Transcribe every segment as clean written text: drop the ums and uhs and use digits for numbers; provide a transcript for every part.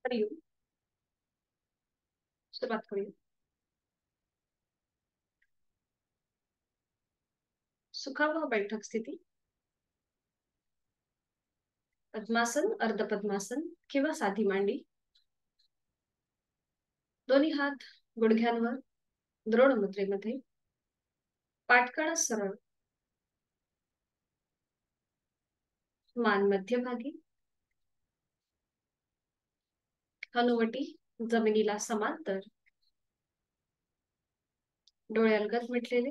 हरिओम. सुरुवात करूया. सुखावह बैठक स्थिती. पद्मासन, अर्ध पद्मासन किंवा साधी मांडी. दोन्ही हात गुडघ्यांवर द्रोण मुद्रेमध्ये. पाठकाणा सरळ. मान मध्यभागी. हनुवटी जमिनीला समांतर. डोळे अलगद मिटलेले.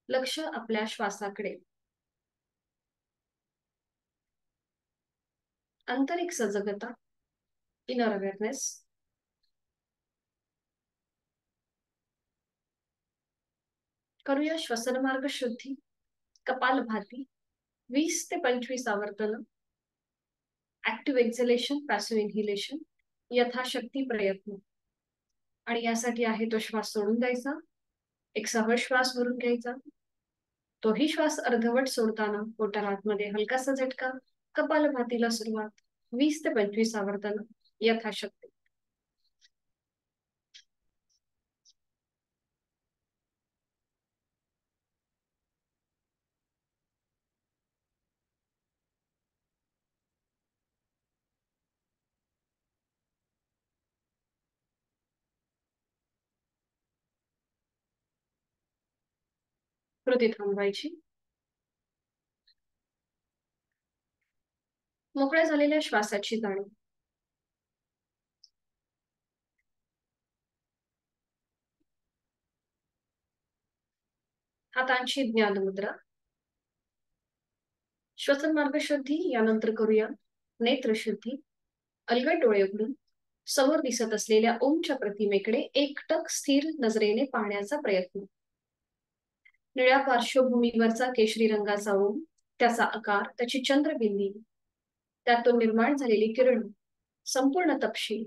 लक्ष आपल्या श्वासाकडे. आंतरिक सजगता. Inner awareness. करूया श्वसन मार्ग शुद्धी. कपालभाती 20 ते 25 आवर्तन. ऍक्टिव्ह एक्झलेशन, पॅसिव्ह इन्हिलेशन, यथाशक्ती प्रयत्न. आणि यासाठी आहे तो श्वास सोडून द्यायचा. एक सहज श्वास भरून घ्यायचा. तोही श्वास अर्धवट सोडताना पोटाला आतमध्ये हलकासा झटका. कपालभातीला सुरुवात. 20 ते 25 आवर्तन यथाशक्ती. कृती थांबवायची. मोकळ्या झालेल्या श्वासाची जाणीव. हातांची ज्ञान मुद्रा. श्वसन मार्ग शुद्धी यानंतर करूया नेत्र शुद्धी. अलगद डोळे उघडून समोर दिसत असलेल्या ओमच्या प्रतिमेकडे एकटक स्थिर नजरेने पाहण्याचा प्रयत्न. निळ्या पार्श्वभूमीवरचा केशरी रंगाचा ओम, त्याचा आकार, त्याची चंद्रबिंदी, त्यातून निर्माण झालेली किरण, संपूर्ण तपशील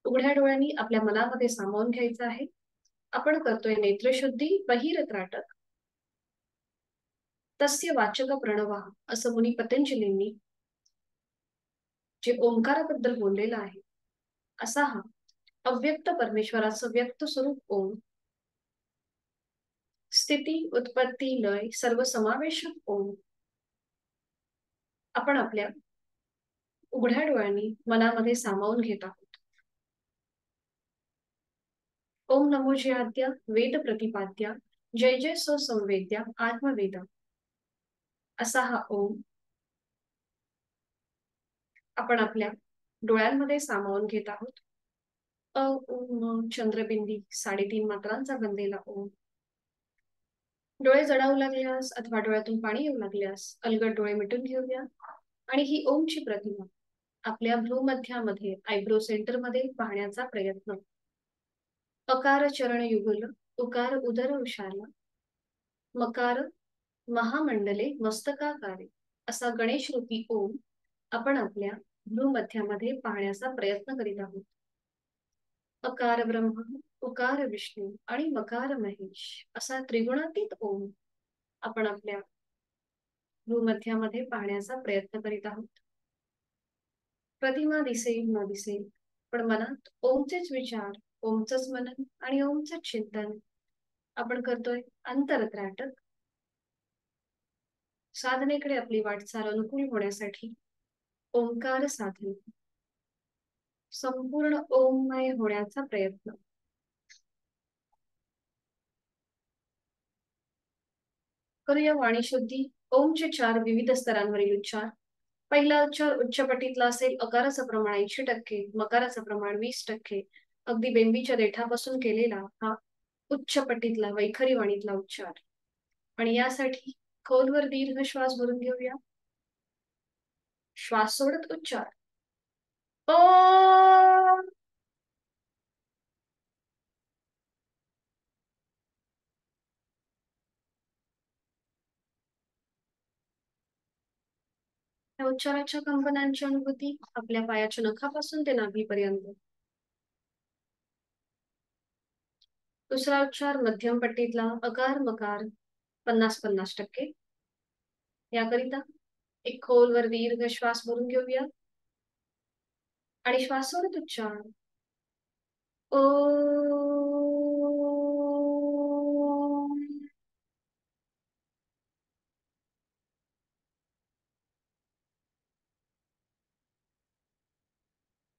उघड्या डोळ्यांनी आपल्या मनामध्ये सामावून घ्यायचा आहे. आपण करतोय नेत्रशुद्धी बहिरत्राटक. तस्य वाचक प्रणवा असं मुनी पतंजलींनी जे ओंकाराबद्दल बोललेलं आहे, असा हा अव्यक्त परमेश्वराचं व्यक्त स्वरूप ओम. स्थिती, उत्पत्ती, लय, सर्वसमावेशक ओम. आपण आपल्या उघड्या डोळ्यांनी मनामध्ये सामावून घेत आहोत. ओम नमो जयाद्या वेद प्रतिपाद्या जय जय संवेद्या आत्मवेदा. असा हा ओम आपण आपल्या डोळ्यांमध्ये सामावून घेत आहोत. अ ओम चंद्रबिंदी 3.5 मात्रांचा बनलेला ओम. डोळे जडावू लागल्यास अथवा डोळ्यातून पाणी येऊ लागल्यास अलगद डोळे मिटून घेऊया. आणि ही ओमची प्रतिमा आपल्या भ्रूमध्यामध्ये आयब्रो सेंटर मध्ये पाहण्याचा प्रयत्न. अकार चरण युगल, उकार उदर उशाला, मकार महामंडले मस्तकाकारे. असा गणेश रूपी ओम आपण आपल्या भ्रूमध्यामध्ये पाहण्याचा प्रयत्न करीत आहोत. अकार ब्रह्म, उकार विष्णू आणि मकार महेश असा त्रिगुणातीत ओम आपण आपल्या भूमध्यामध्ये पाहण्याचा प्रयत्न करीत आहोत. प्रतिमा दिसेल न दिसेल, पण मनात ओमचेच विचार, ओमचंच मनन आणि ओमचंच चिंतन आपण करतोय अंतरत्राटक. साधनेकडे आपली वाटचाल अनुकूल होण्यासाठी ओंकार साधन. संपूर्ण ओममय होण्याचा प्रयत्न. करूया वाणी शुद्धी. ओमचे 4 विविध स्तरांवरील उच्चार. पहिला उच्चार उच्च पटीतला असेल. अकाराचं प्रमाण 80%, मकाराचं प्रमाण 20%. अगदी बेंबीच्या देठापासून केलेला हा उच्च पटीतला वैखरी वाणीतला उच्चार. आणि यासाठी खोलवर दीर्घ श्वास भरून घेऊया. श्वास सोडत उच्चार. ओ. या उच्चाराच्या कंपनांची अनुभूती आपल्या पायाच्या नखापासून ते नाभीपर्यंत. दुसरा उच्चार मध्यम पट्टीतला अकार मकार 50-50%. याकरिता एक खोलवर दीर्घ श्वास भरून घेऊया. आणि श्वास सोडत उच्चार. ओ.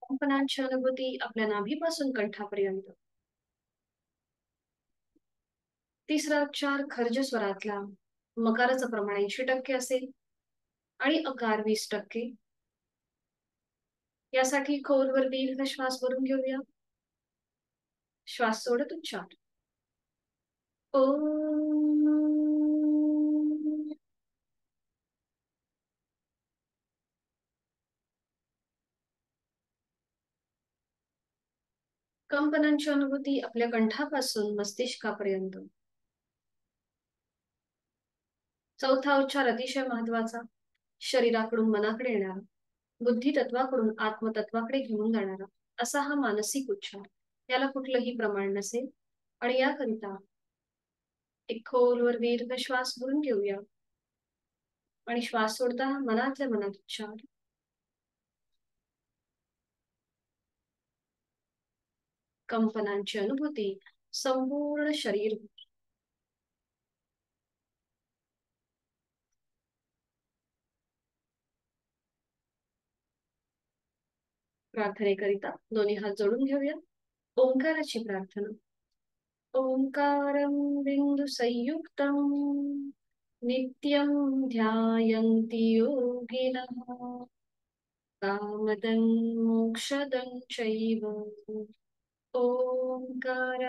कंपनांची अनुभूती आपल्या नाभीपासून कंठापर्यंत. तिसरा उच्चार खर्ज स्वरातला. मकाराचं प्रमाण 80% असेल आणि अकार 20%. यासाठी खोलवर दीर्घ श्वास भरून घेऊया. श्वास सोडत उच्चार. ओ. कंपनांची अनुभूती आपल्या कंठापासून मस्तिष्कापर्यंत. चौथा उच्चार अतिशय महत्वाचा. शरीराकडून मनाकडे येणारा, बुद्धी तत्वाकडून आत्मतत्वाकडे घेऊन जाणारा असा हा मानसिक उच्चार. याला कुठलंही प्रमाण नसेल आणि याकरिता एक खोलवर दीर्घ श्वास भरून घेऊया आणि श्वास सोडताना मनातल्या मनात उच्चार. कंपनांची अनुभूती संपूर्ण शरीर. प्रार्थनेकरिता दोन्ही हात जोडून घेऊया. ओंकाराची प्रार्थना. ओंकारं बिंदु संयुक्तं नित्यं ध्यायन्ति योगिनः कामदं मोक्षदं चैव. ओंकाराय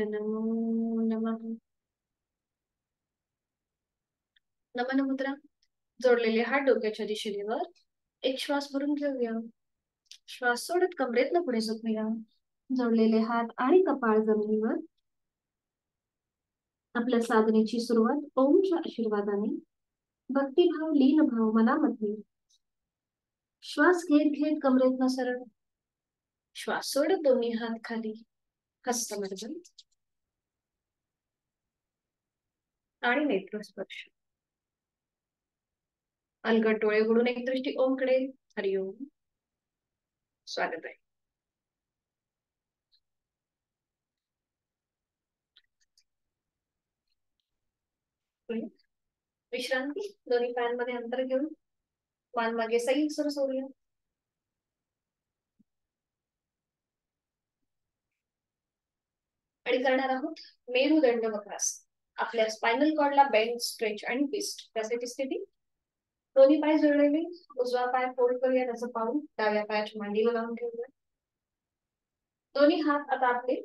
नमो नमः. नमन मुद्रा. जोडलेले हात डोक्याच्या दिशेने वर. एक श्वास भरून घेऊया. श्वास सोडत कमरेतनं पुढे झोपूया. जोडलेले हात आणि कपाळ जमिनीवर. आपल्या साधनेची सुरुवात ओमच्या आशीर्वादाने. भक्तिभाव लीन भाव मनामध्ये. श्वास घेत घेत कमरेतनं सरळ. श्वास सोडत दोन्ही हात खाली. हस्तमर्जन आणि नेत्रस्पर्श. अलगद डोळे उघडून एक दृष्टी ओमकडे. हरिओम. स्वागत आहे. विश्रांती. दोन्ही पायांमध्ये अंतर घेऊन मान मागे सैल सुरू सोडूया. आणि करणार आहोत मेरुदंड वक्रासन. आपल्या स्पायनल कॉर्डला बेंड, स्ट्रेच आणि ट्विस्ट त्यासाठी स्थिती. दोन्ही पाय जोडलेले. उजवा पाय फोल्ड करूया त्याचं पाऊल डाव्या पायाच्या मांडीवर लावून ठेवूया. दोन्ही हात आता आपले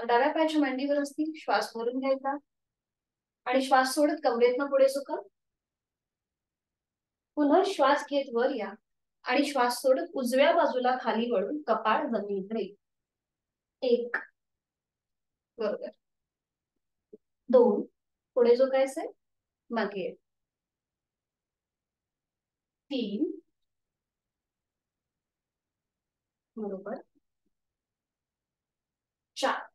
डाव्या पायाच्या मांडीवर असतील. श्वास भरून घ्यायचा आणि श्वास सोडत कमरेतनं पुढे सुका. पुन्हा श्वास घेत वर या आणि श्वास सोडत उजव्या बाजूला खाली वळून कपाळ जमिनीकडे. एक. बरोबर. दोन. पुढे झोकायचंय. मागे. तीन. बरोबर. चार.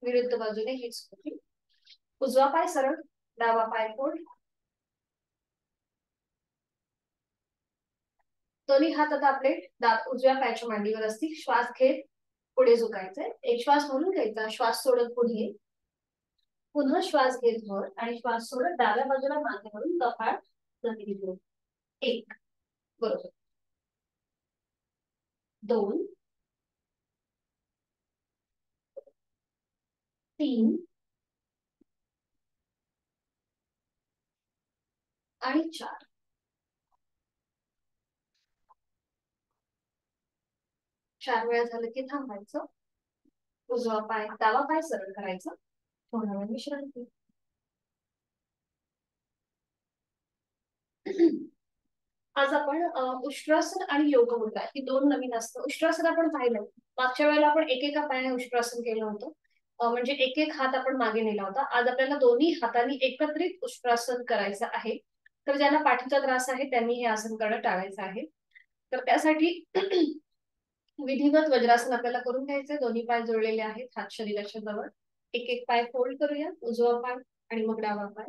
विरुद्ध बाजूने हीच कृती. उजवा पाय सरळ, डावा पाय फोल्ड. दोन्ही हात आता आपले उजव्या पायाच्या मांडीवर असतील. श्वास घेत पुढे झुकायचंय. एक श्वास भरून घ्यायचा. श्वास सोडत पुढे. पुन्हा श्वास घेत वर आणि श्वास सोडत डाव्या बाजूला मागे वळून कपाळ जमिनीवर. एक. बरोबर. दोन. तीन. आणि चार. चार वेळा झालं की थांबायचं. उजवा पाय डावा पाय सरळ करायचा. थोडा वेळ विश्रांती. आज आपण उष्ट्रासन आणि योग मुद्रा ही दोन नवीन असतं. उष्ट्रासन आपण पाहिलं मागच्या वेळेला आपण एकेका पायाने उष्ट्रासन केलं होतं. म्हणजे एक एक हात आपण मागे नेला होता. आज आपल्याला दोन्ही हातांनी एकत्रित उष्ट्रासन करायचं आहे. तर ज्यांना पाठीचा त्रास आहे त्यांनी हे आसन करणं टाळायचं आहे. तर त्यासाठी विधिवत वज्रासन आपल्याला करून घ्यायचंय. दोन्ही पाय जोडलेले आहेत. हात शरीराच्या जवळ. एक एक पाय फोल्ड करूया. उजवा पाय आणि मग डावा पाय.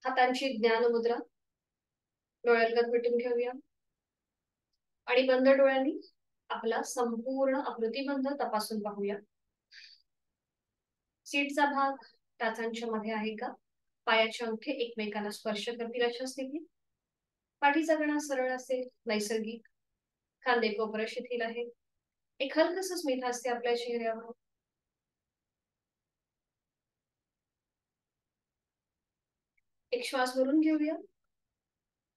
हातांची ज्ञान मुद्रा. डोळ्यालगत मिटून घेऊया आणि बंद डोळ्यांनी आपला संपूर्ण आकृतिबंध तपासून पाहूया. सीटचा भाग टाचांच्या मध्ये आहे का? पायाचे अंगठे एकमेकांना स्पर्श करतील अशा स्थितीत. पाठीचा कणा सरळ असेल, नैसर्गिक. खांदे कोपरं शिथिल आहे. एक हलकस स्मित असते आपल्या चेहऱ्यावर. एक श्वास भरून घेऊया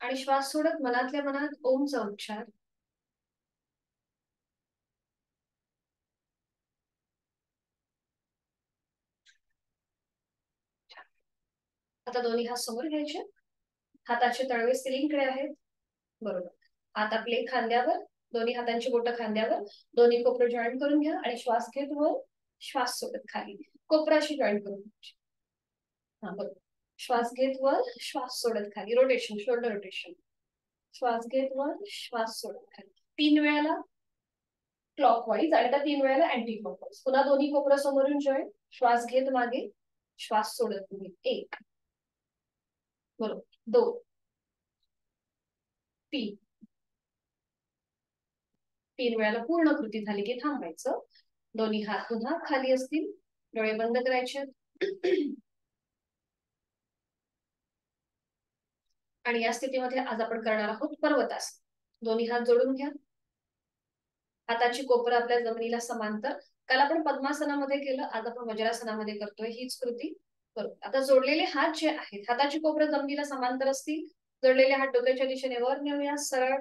आणि श्वास सोडत मनातल्या मनात ओमचा उच्चार. आता दोन्ही हात समोर घ्यायचे. हाताचे तळवे सिलिंगकडे आहेत. बरोबर. हात आपले खांद्यावर, दोन्ही हातांची बोटं खांद्यावर. दोन्ही कोपरं जॉईन करून घ्या आणि श्वास घेत वर, श्वास सोडत खाली. कोपराशी जॉईन करून घ्यायचे. हा बरोबर. श्वास घेत वर, श्वास सोडत खाली. Rotation, shoulder rotation. श्वास घेत वर, श्वास सोडत खाली. 3 वेळेला क्लॉकवाईज आणि त्या 3 वेळेला अँटी क्लॉकवाईज. पुन्हा दोन्ही कोपरं समोरून जॉईन. श्वास घेत मागे, श्वास सोडत पुढे. 1 बरोबर, 2 3. 3 वेळेला पूर्ण कृती झाली की थांबायचं. दोन्ही हात पुन्हा खाली असतील. डोळे बंद करायचे. आणि या स्थितीमध्ये आज आपण करणार आहोत पर्वतासन. दोन्ही हात जोडून घ्या. हाताची कोपरं आपल्या जमिनीला समांतर. काल आपण पद्मासनामध्ये केलं, आज आपण वज्रासनामध्ये करतोय हीच कृती. बरोबर. आता जोडलेले हात जे आहेत, हाताची कोपरं जमिनीला समांतर असतील. जोडलेले हात डोक्याच्या दिशेने वर नेऊया सरळ.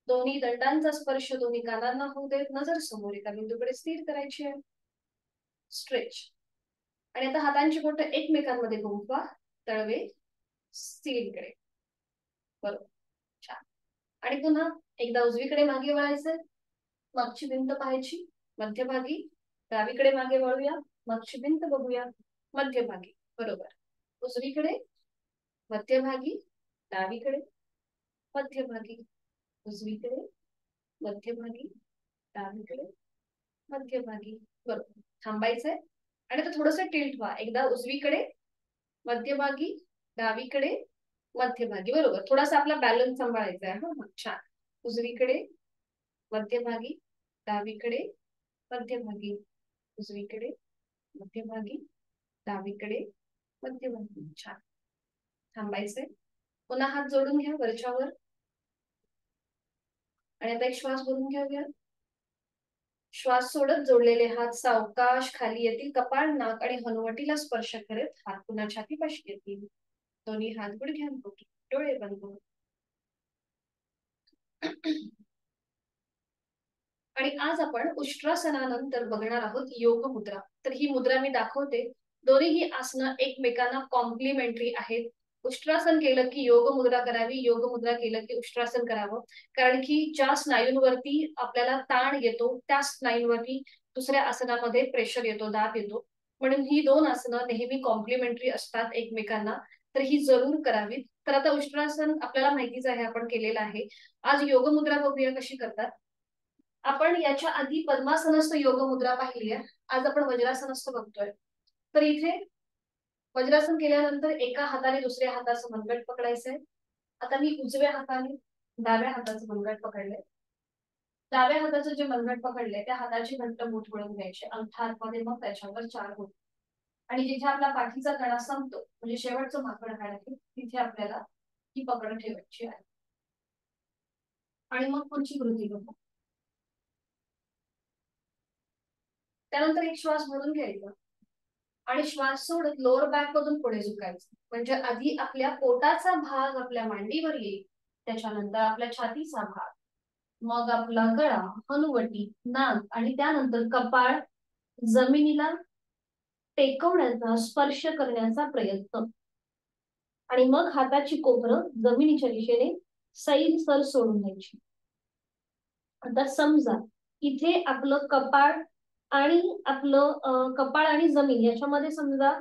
दोन्ही दंडांचा स्पर्श दोन्ही कानांना होऊ देत. नजर समोर एका बिंदूकडे स्थिर करायची आहे. स्ट्रेच. आणि आता हातांची बोटं एकमेकांमध्ये गुंफवा. तळवे स्टीलकडे. बरोबर, छान. आणि पुन्हा एकदा उजवीकडे मागे वळायचंय. मागची भिंत पाहायची. मध्यभागी डावीकडे मागे वळूया. मागची भिंत बघूया. मध्यभागी. बरोबर. उजवीकडे, मध्यभागी, डावीकडे, मध्यभागी, उजवीकडे, मध्यभागी, डावीकडे, मध्यभागी. बरोबर. थांबायचंय आणि आता थोडस टिल्ट व्हा. एकदा उजवीकडे, मध्यभागी, डावीकडे, मध्यभागी. बरोबर. थोडासा आपला बॅलन्स सांभाळायचा आहे. हा छान. उजवीकडे, मध्यभागी, डावीकडे, मध्यभागी, उजवीकडे, मध्यभागी, डावीकडे, मध्यभागी. छान. थांबायचंय. पुन्हा हात जोडून घ्या वरच्यावर आणि आता एक श्वास भरून घेऊया. श्वास सोडत जोडलेले हात सावकाश खाली येतील. कपाळ, नाक आणि हनुवटीला स्पर्श करत हात पुन्हा छातीपाशी येतील. दोन्ही हात गुडघ्यांपोटी. डोळे बंद. आणि आज आपण उष्ट्रासनानंतर बघणार आहोत योग मुद्रा. तर ही मुद्रा मी दाखवते. दोन्ही आसनं एकमेकांना कॉम्प्लिमेंटरी आहेत. उष्ट्रासन केलं की योग मुद्रा करावी, योग मुद्रा केलं की उष्ट्रासन करावं. कारण की ज्या स्नायूंवरती आपल्याला ताण येतो त्या स्नायूंवरती दुसऱ्या आसनामध्ये प्रेशर येतो, दाब येतो. म्हणून ही 2 आसनं नेहमी कॉम्प्लिमेंटरी असतात एकमेकांना. तर ही जरूर करावीत. तर आता उष्ट्रासन आपल्याला माहितीच आहे, आपण केलेलं आहे. आज योग मुद्रा बघूया कशी करतात. आपण याच्या आधी पद्मासनस्थ योग मुद्रा पाहिली आहे. आज आपण वज्रासनस्थ बघतोय. तर इथे वज्रासन केल्यानंतर एका हाताने दुसऱ्या हाताचं मनगट पकडायचंय. आता मी उजव्या हाताने डाव्या हाताचं मनगट पकडलंय. डाव्या हाताचं जे मनगट पकडलंय त्या हाताची घट्ट मूठ वळून घ्यायची. अंगठा आतमध्ये, मग त्याच्यावर 4 बोट. आणि जिथे आपला पाठीचा कणा संपतो म्हणजे शेवटचं माकड हाड आहे, तिथे आपल्याला ही पकड ठेवायची आहे. आणि मग पुढची कृती बघू. त्यानंतर एक श्वास भरून घ्यायचा आणि श्वास सोडत लोअर बॅक मधून पुढे झुकायचं. म्हणजे आधी आपल्या पोटाचा भाग आपल्या मांडीवर येईल, त्याच्यानंतर आपल्या छातीचा भाग, मग आपला गळा, हनुवटी, नाक आणि त्यानंतर कपाळ जमिनीला टेकवण्याचा, स्पर्श करण्याचा प्रयत्न. आणि मग हाताची कोपरं जमिनीच्या दिशेने सैलसर सोडून द्यायची. आता समजा इथे आपलं कपाळ आणि कपाळ आणि जमीन याच्यामध्ये समजा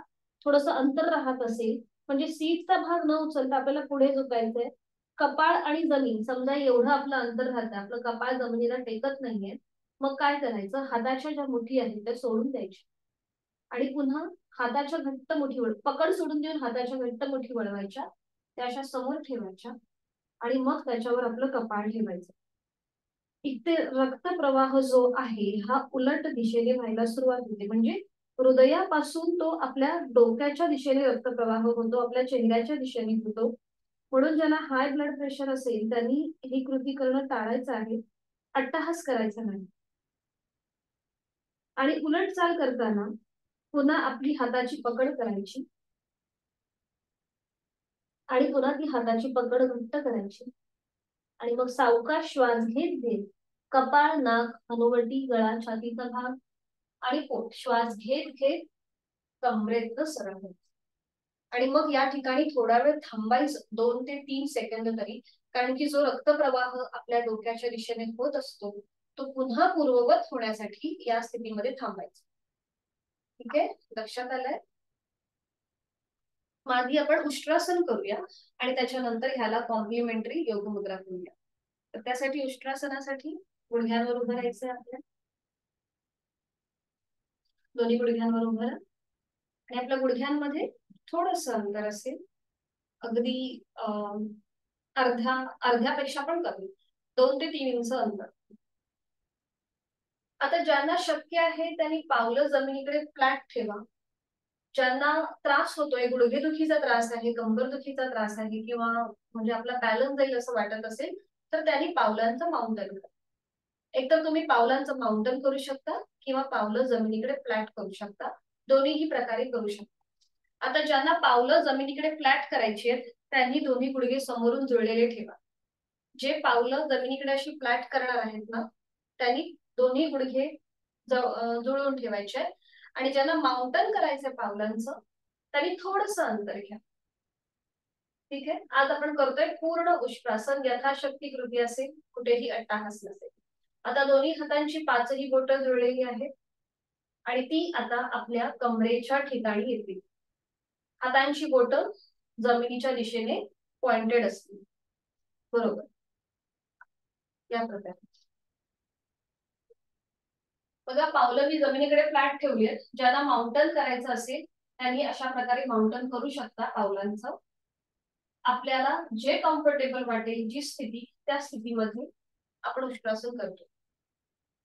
थोडस अंतर राहत असेल, म्हणजे सीटचा भाग न उचलता आपल्याला पुढे झुकायचंय. कपाळ आणि जमीन समजा एवढं आपलं अंतर राहतं, आपलं कपाळ जमिनीला टेकत नाहीये. मग काय करायचं, हाताच्या ज्या मुठी आहेत त्या सोडून द्यायच्या आणि पुन्हा हाताच्या घट्ट मुठी पकड सोडून देऊन हाताच्या घट्ट मुठी वळवायच्या, त्या अशा समोर ठेवायच्या आणि मग त्याच्यावर आपलं कपाळ ठेवायचं. इथे रक्तप्रवाह जो आहे हा उलट दिशेने व्हायला सुरुवात होते, म्हणजे हृदयापासून तो आपल्या डोक्याच्या दिशेने रक्तप्रवाह होतो, आपल्या चेहऱ्याच्या दिशेने होतो. म्हणून ज्यांना हाय ब्लड प्रेशर असेल त्यांनी ही कृती करणं टाळायचं आहे, अट्टहास करायचा नाही. आणि उलट चाल करताना पुन्हा आपली हाताची पकड करायची आणि पुन्हा ती हाताची पकड घट्ट करायची आणि मग सावकाश श्वास घेत घेत कपाळ, नाक, हनुवटी, गळा, छातीचा भाग आणि पोट श्वास घेत घेत कमरेतनं सरळ होत. आणि मग या ठिकाणी थोडा वेळ थांबायचं, 2 ते 3 सेकंद तरी, कारण की जो रक्तप्रवाह आपल्या डोक्याच्या दिशेने होत असतो तो पुन्हा पूर्ववत होण्यासाठी या स्थितीमध्ये थांबायचं. ठीक आहे, लक्षात आलंय? आधी आपण उष्ट्रासन करूया आणि त्याच्यानंतर ह्याला कॉम्प्लिमेंटरी योग मुद्रा करूया. तर त्यासाठी उष्ट्रासनासाठी गुडघ्यांवर उभं राहायचं आपल्या, दोन्ही गुडघ्यांवर उभं राहा आणि आपल्या गुडघ्यांमध्ये थोडस अंतर असेल, अगदी अर्ध्यापेक्षा पण कमी, 2 ते 3 इंच अंतर. आता ज्यांना शक्य आहे त्यांनी पावलं जमिनीकडे फ्लॅट ठेवा. ज्यांना त्रास होतोय, गुडघेदुखीचा त्रास आहे, कंबरदुखीचा त्रास आहे किंवा म्हणजे आपला बॅलन्स जाईल असं वाटत असेल तर त्यांनी पावलांचं माउंटन करा. एकतर तुम्ही पावलांचं माउंटन करू शकता किंवा पावलं जमिनीकडे फ्लॅट करू शकता, दोन्हीही प्रकारे करू शकता. आता ज्यांना पावलं जमिनीकडे फ्लॅट करायची आहेत त्यांनी दोन्ही गुडघे समोरून जुळलेले ठेवा. जे पावलं जमिनीकडे अशी फ्लॅट करणार आहेत ना त्यांनी दोन्ही गुडघे जुळवून ठेवायचे आणि ज्यांना माउंटन करायचंय पावलांचं त्यांनी थोडस अंतर घ्या. ठीक आहे, आज आपण करतोय पूर्ण उष्ट्रासन, यथाशक्ती कृती असेल, कुठेही अट्टाहास नसेल. आता दोन्ही हातांची 5ही बोटं जुळलेली आहेत आणि ती आता आपल्या कमरेच्या ठिकाणी येतील. हातांची बोटं जमिनीच्या दिशेने पॉइंटेड असतील, बरोबर, या प्रकारे. बघा, पावलं मी जमिनीकडे फ्लॅट ठेवली आहेत. ज्यांना माउंटन करायचं असेल त्यांनी अशा प्रकारे माउंटन करू शकता पावलांचं. आपल्याला जे कम्फर्टेबल वाटेल, जी स्थिती, त्या स्थितीमध्ये आपण उष्ट्रासन करतो.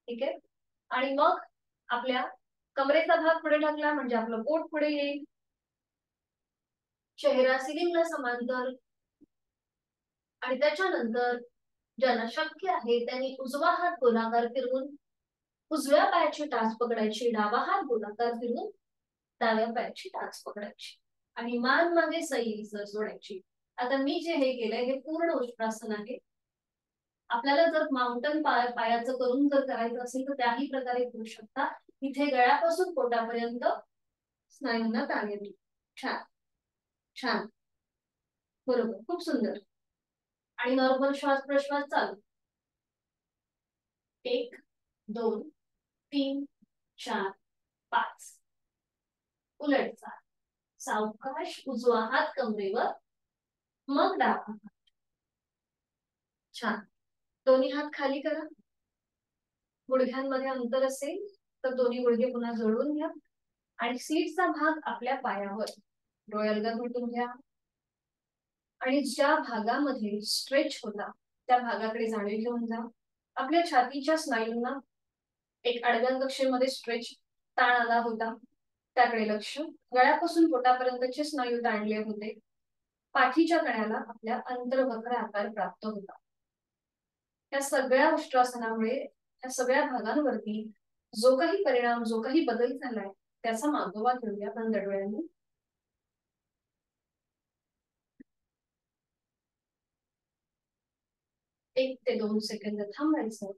ठीक आहे, आणि मग आपल्या कमरेचा भाग पुढे टाकला म्हणजे आपलं पोट पुढे येईल, चेहरा सिलिंगला समांतर आणि त्याच्यानंतर ज्यांना शक्य आहे त्यांनी उजवा हात गोलाकार फिरवून उजव्या पायाची टाच पकडायची, डावा हात गोलाकार फिरवून डाव्या पायाची टाच पकडायची आणि मान मागे सैल जोडायची. आता मी जे हे केलंय हे पूर्ण उष्ट्रासन आहे. आपल्याला जर माउंटन पायाचं करून जर करायचं असेल तर त्याही प्रकारे करू शकता. इथे गळ्यापासून पोटापर्यंत स्नायूंना ताण येतो. छान छान, बरोबर, खूप सुंदर. आणि नॉर्मल श्वास प्रश्वास चालू. 1 2 3 4 5. उलट चाल, सावकाश उजवा हात कमरेवर, मग डावा. छान, दोन्ही हात खाली करा. गुडघ्यांमध्ये अंतर असेल तर दोन्ही गुडघे पुन्हा जोडून घ्या आणि सीटचा भाग आपल्या पायावर, डोळे अलगद मिटून घ्या आणि ज्या भागामध्ये स्ट्रेच होता त्या भागाकडे जाणीव घेऊन जा. आपल्या छातीच्या स्नायूंना एक आडव्या कक्षेमध्ये स्ट्रेच ताण आला होता त्याकडे लक्ष. गळ्यापासून पोटापर्यंतचे स्नायू ताणले होते. पाठीच्या कण्याला आपल्या अंतर्वक्र आकार प्राप्त होता. या सगळ्या उष्ट्रासनामुळे या सगळ्या भागांवरती जो काही परिणाम, जो काही बदल झालाय त्याचा मागोवा घेऊया बंद डोळ्यांनी. 1 ते 2 सेकंद थांबायचं.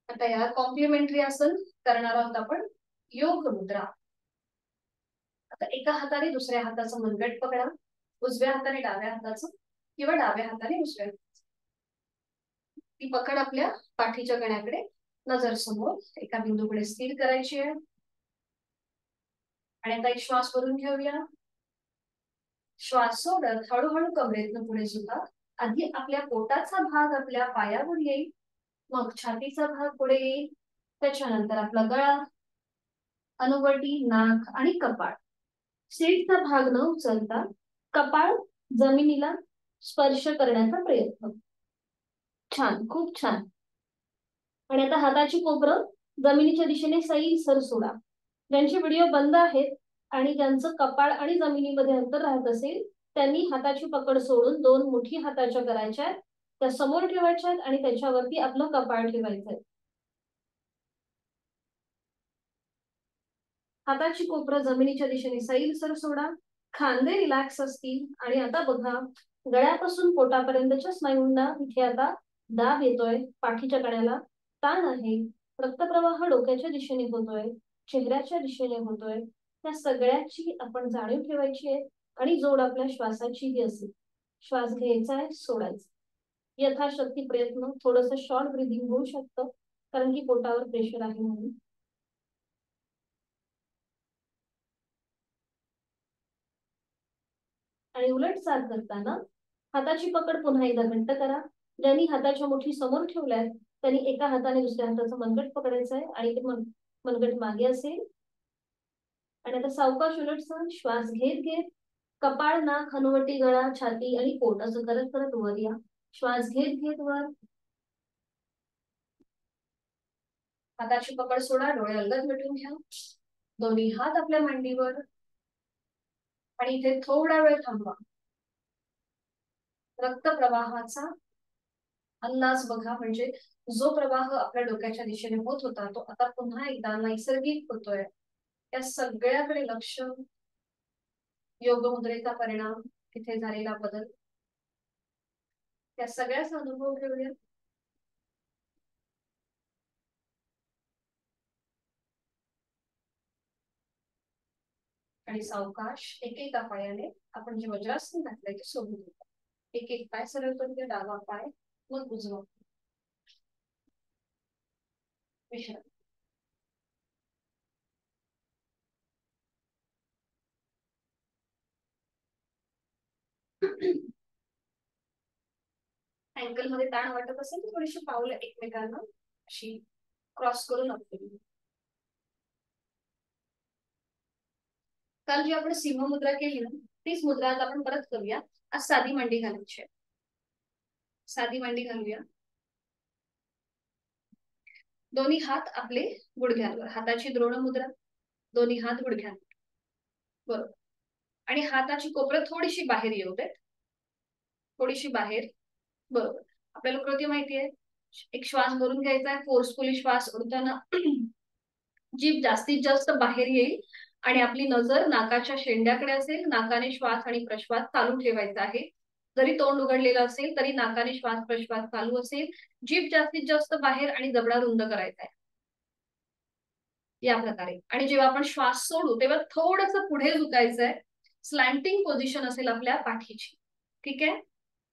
आता या कॉम्प्लिमेंटरी आसन करणार आहोत आपण योग मुद्रा. आता एका हाताने दुसऱ्या हाताचं मनगट पकडा, उजव्या हाताने डाव्या हाताचं किंवा डाव्या हाताने उजव्या हाताचं. ती पकड आपल्या पाठीच्या कण्याकडे, नजर समोर एका बिंदूकडे स्थिर करायची आहे. आणि आता एक श्वास भरून घेऊया. श्वास सोडत हळूहळू कमरेतनं पुढे सुद्धा. आधी आपल्या पोटाचा भाग आपल्या पायावर येईल मग छातीचा भाग पुढे येईल, त्याच्यानंतर आपला गळा, अनुवटी, नाक आणि कपाळ. सीटचा भाग न उचलता कपाळ जमिनीला स्पर्श करण्याचा प्रयत्न. छान, खूप छान. आणि आता हाताची कोपरं जमिनीच्या दिशेने सैलसर सोडा. ज्यांचे व्हिडिओ बंद आहेत आणि ज्यांचं कपाळ आणि जमिनीमध्ये अंतर राहत असेल, त्यांनी हाताची पकड सोडून दोन मुठी हाताच्या करायच्या, त्या समोर ठेवायच्या आणि त्याच्यावरती आपलं कपाळ ठेवायचंय. हाताची कोपरं जमिनीच्या दिशेने सैलसर सोडा. खांदे रिलॅक्स असतील आणि आता बघा, गळ्यापासून पोटापर्यंतच्या स्नायूंना इथे आता दाब येतोय, पाठीच्या कण्याला ताण आहे, रक्तप्रवाह डोक्याच्या दिशेने होतोय, चेहऱ्याच्या दिशेने होतोय. त्या सगळ्याची आपण जाणीव ठेवायची आहे आणि जोड आपल्या श्वासाचीही असेल. श्वास घ्यायचा आहे, सोडायचा. यथाशक्ती प्रयत्न. थोडस शॉर्ट ब्रिदिंग होऊ शकतं, कारण की पोटावर प्रेशर आहे म्हणून. आणि उलट चाल करताना हाताची पकड पुन्हा एकदा घट्ट करा. ज्यांनी हाताच्या मुठी समोर ठेवल्यात त्यांनी एका हाताने दुसऱ्या हाताचं मनगट पकडायचं आहे आणि ते मनगट मागे असेल. आणि आता सावकाश उलट चाल. श्वास घेत घेत कपाळ, नाक, हनुवटी, गळा, छाती आणि पोट असं करत करत वर या. श्वास घेत घेत वर. हाताची पकड सोडा, डोळे अलगद मिटून घ्या. दोन्ही हात आपल्या मांडीवर आणि इथे थोडा वेळ थांबवा. रक्तप्रवाहाचा अंदाज बघा, म्हणजे जो प्रवाह आपल्या डोक्याच्या दिशेने होत होता तो आता पुन्हा एकदा नैसर्गिक होतोय. या सगळ्याकडे लक्ष. योग मुद्रेचा परिणाम, तिथे झालेला बदल, त्या सगळ्याचा अनुभव घेऊया. आणि सावकाश एक एका पायाने आपण जे वज्रासन घातलंय ते सोडून देतो. एक एक पाय सरळ करून घ्या, डावा पाय, मग उजवा. विश्रांती. अँकल मध्ये ताण वाटत असेल तर थोडीशी पावलं एकमेकांना अशी क्रॉस करून आपली. काल जी आपण सिंह मुद्रा केली ना, तीच मुद्रा आज आपण परत करूया. आज साधी मांडी घालायची आहे. साधी मांडी घालूया. दोन्ही हात आपले गुडघ्यांवर, हाताची द्रोण मुद्रा, दोन्ही हात गुडघ्यांवर. बरोबर. आणि हाताची कोपरं थोडीशी बाहेर येऊ देत, थोडीशी बाहेर. बरोबर. आपल्याला कृती माहितीये. एक श्वास भरून घ्यायचा आहे, फोर्सफुली श्वास ओढताना जीभ जास्तीत जास्त बाहेर येईल आणि आपली नजर नाकाच्या शेंड्याकडे असेल. नाकाने श्वास आणि प्रश्वास चालू ठेवायचा आहे. जरी तोंड उघडलेलं असेल तरी नाकाने श्वास प्रश्वास चालू असेल. जीभ जास्तीत जास्त बाहेर आणि जबडा रुंद करायचा आहे या प्रकारे. आणि जेव्हा आपण श्वास सोडू तेव्हा थोडस पुढे झुकायचंय. स्लॅन्टिंग पोझिशन असेल आपल्या पाठीची. ठीक आहे.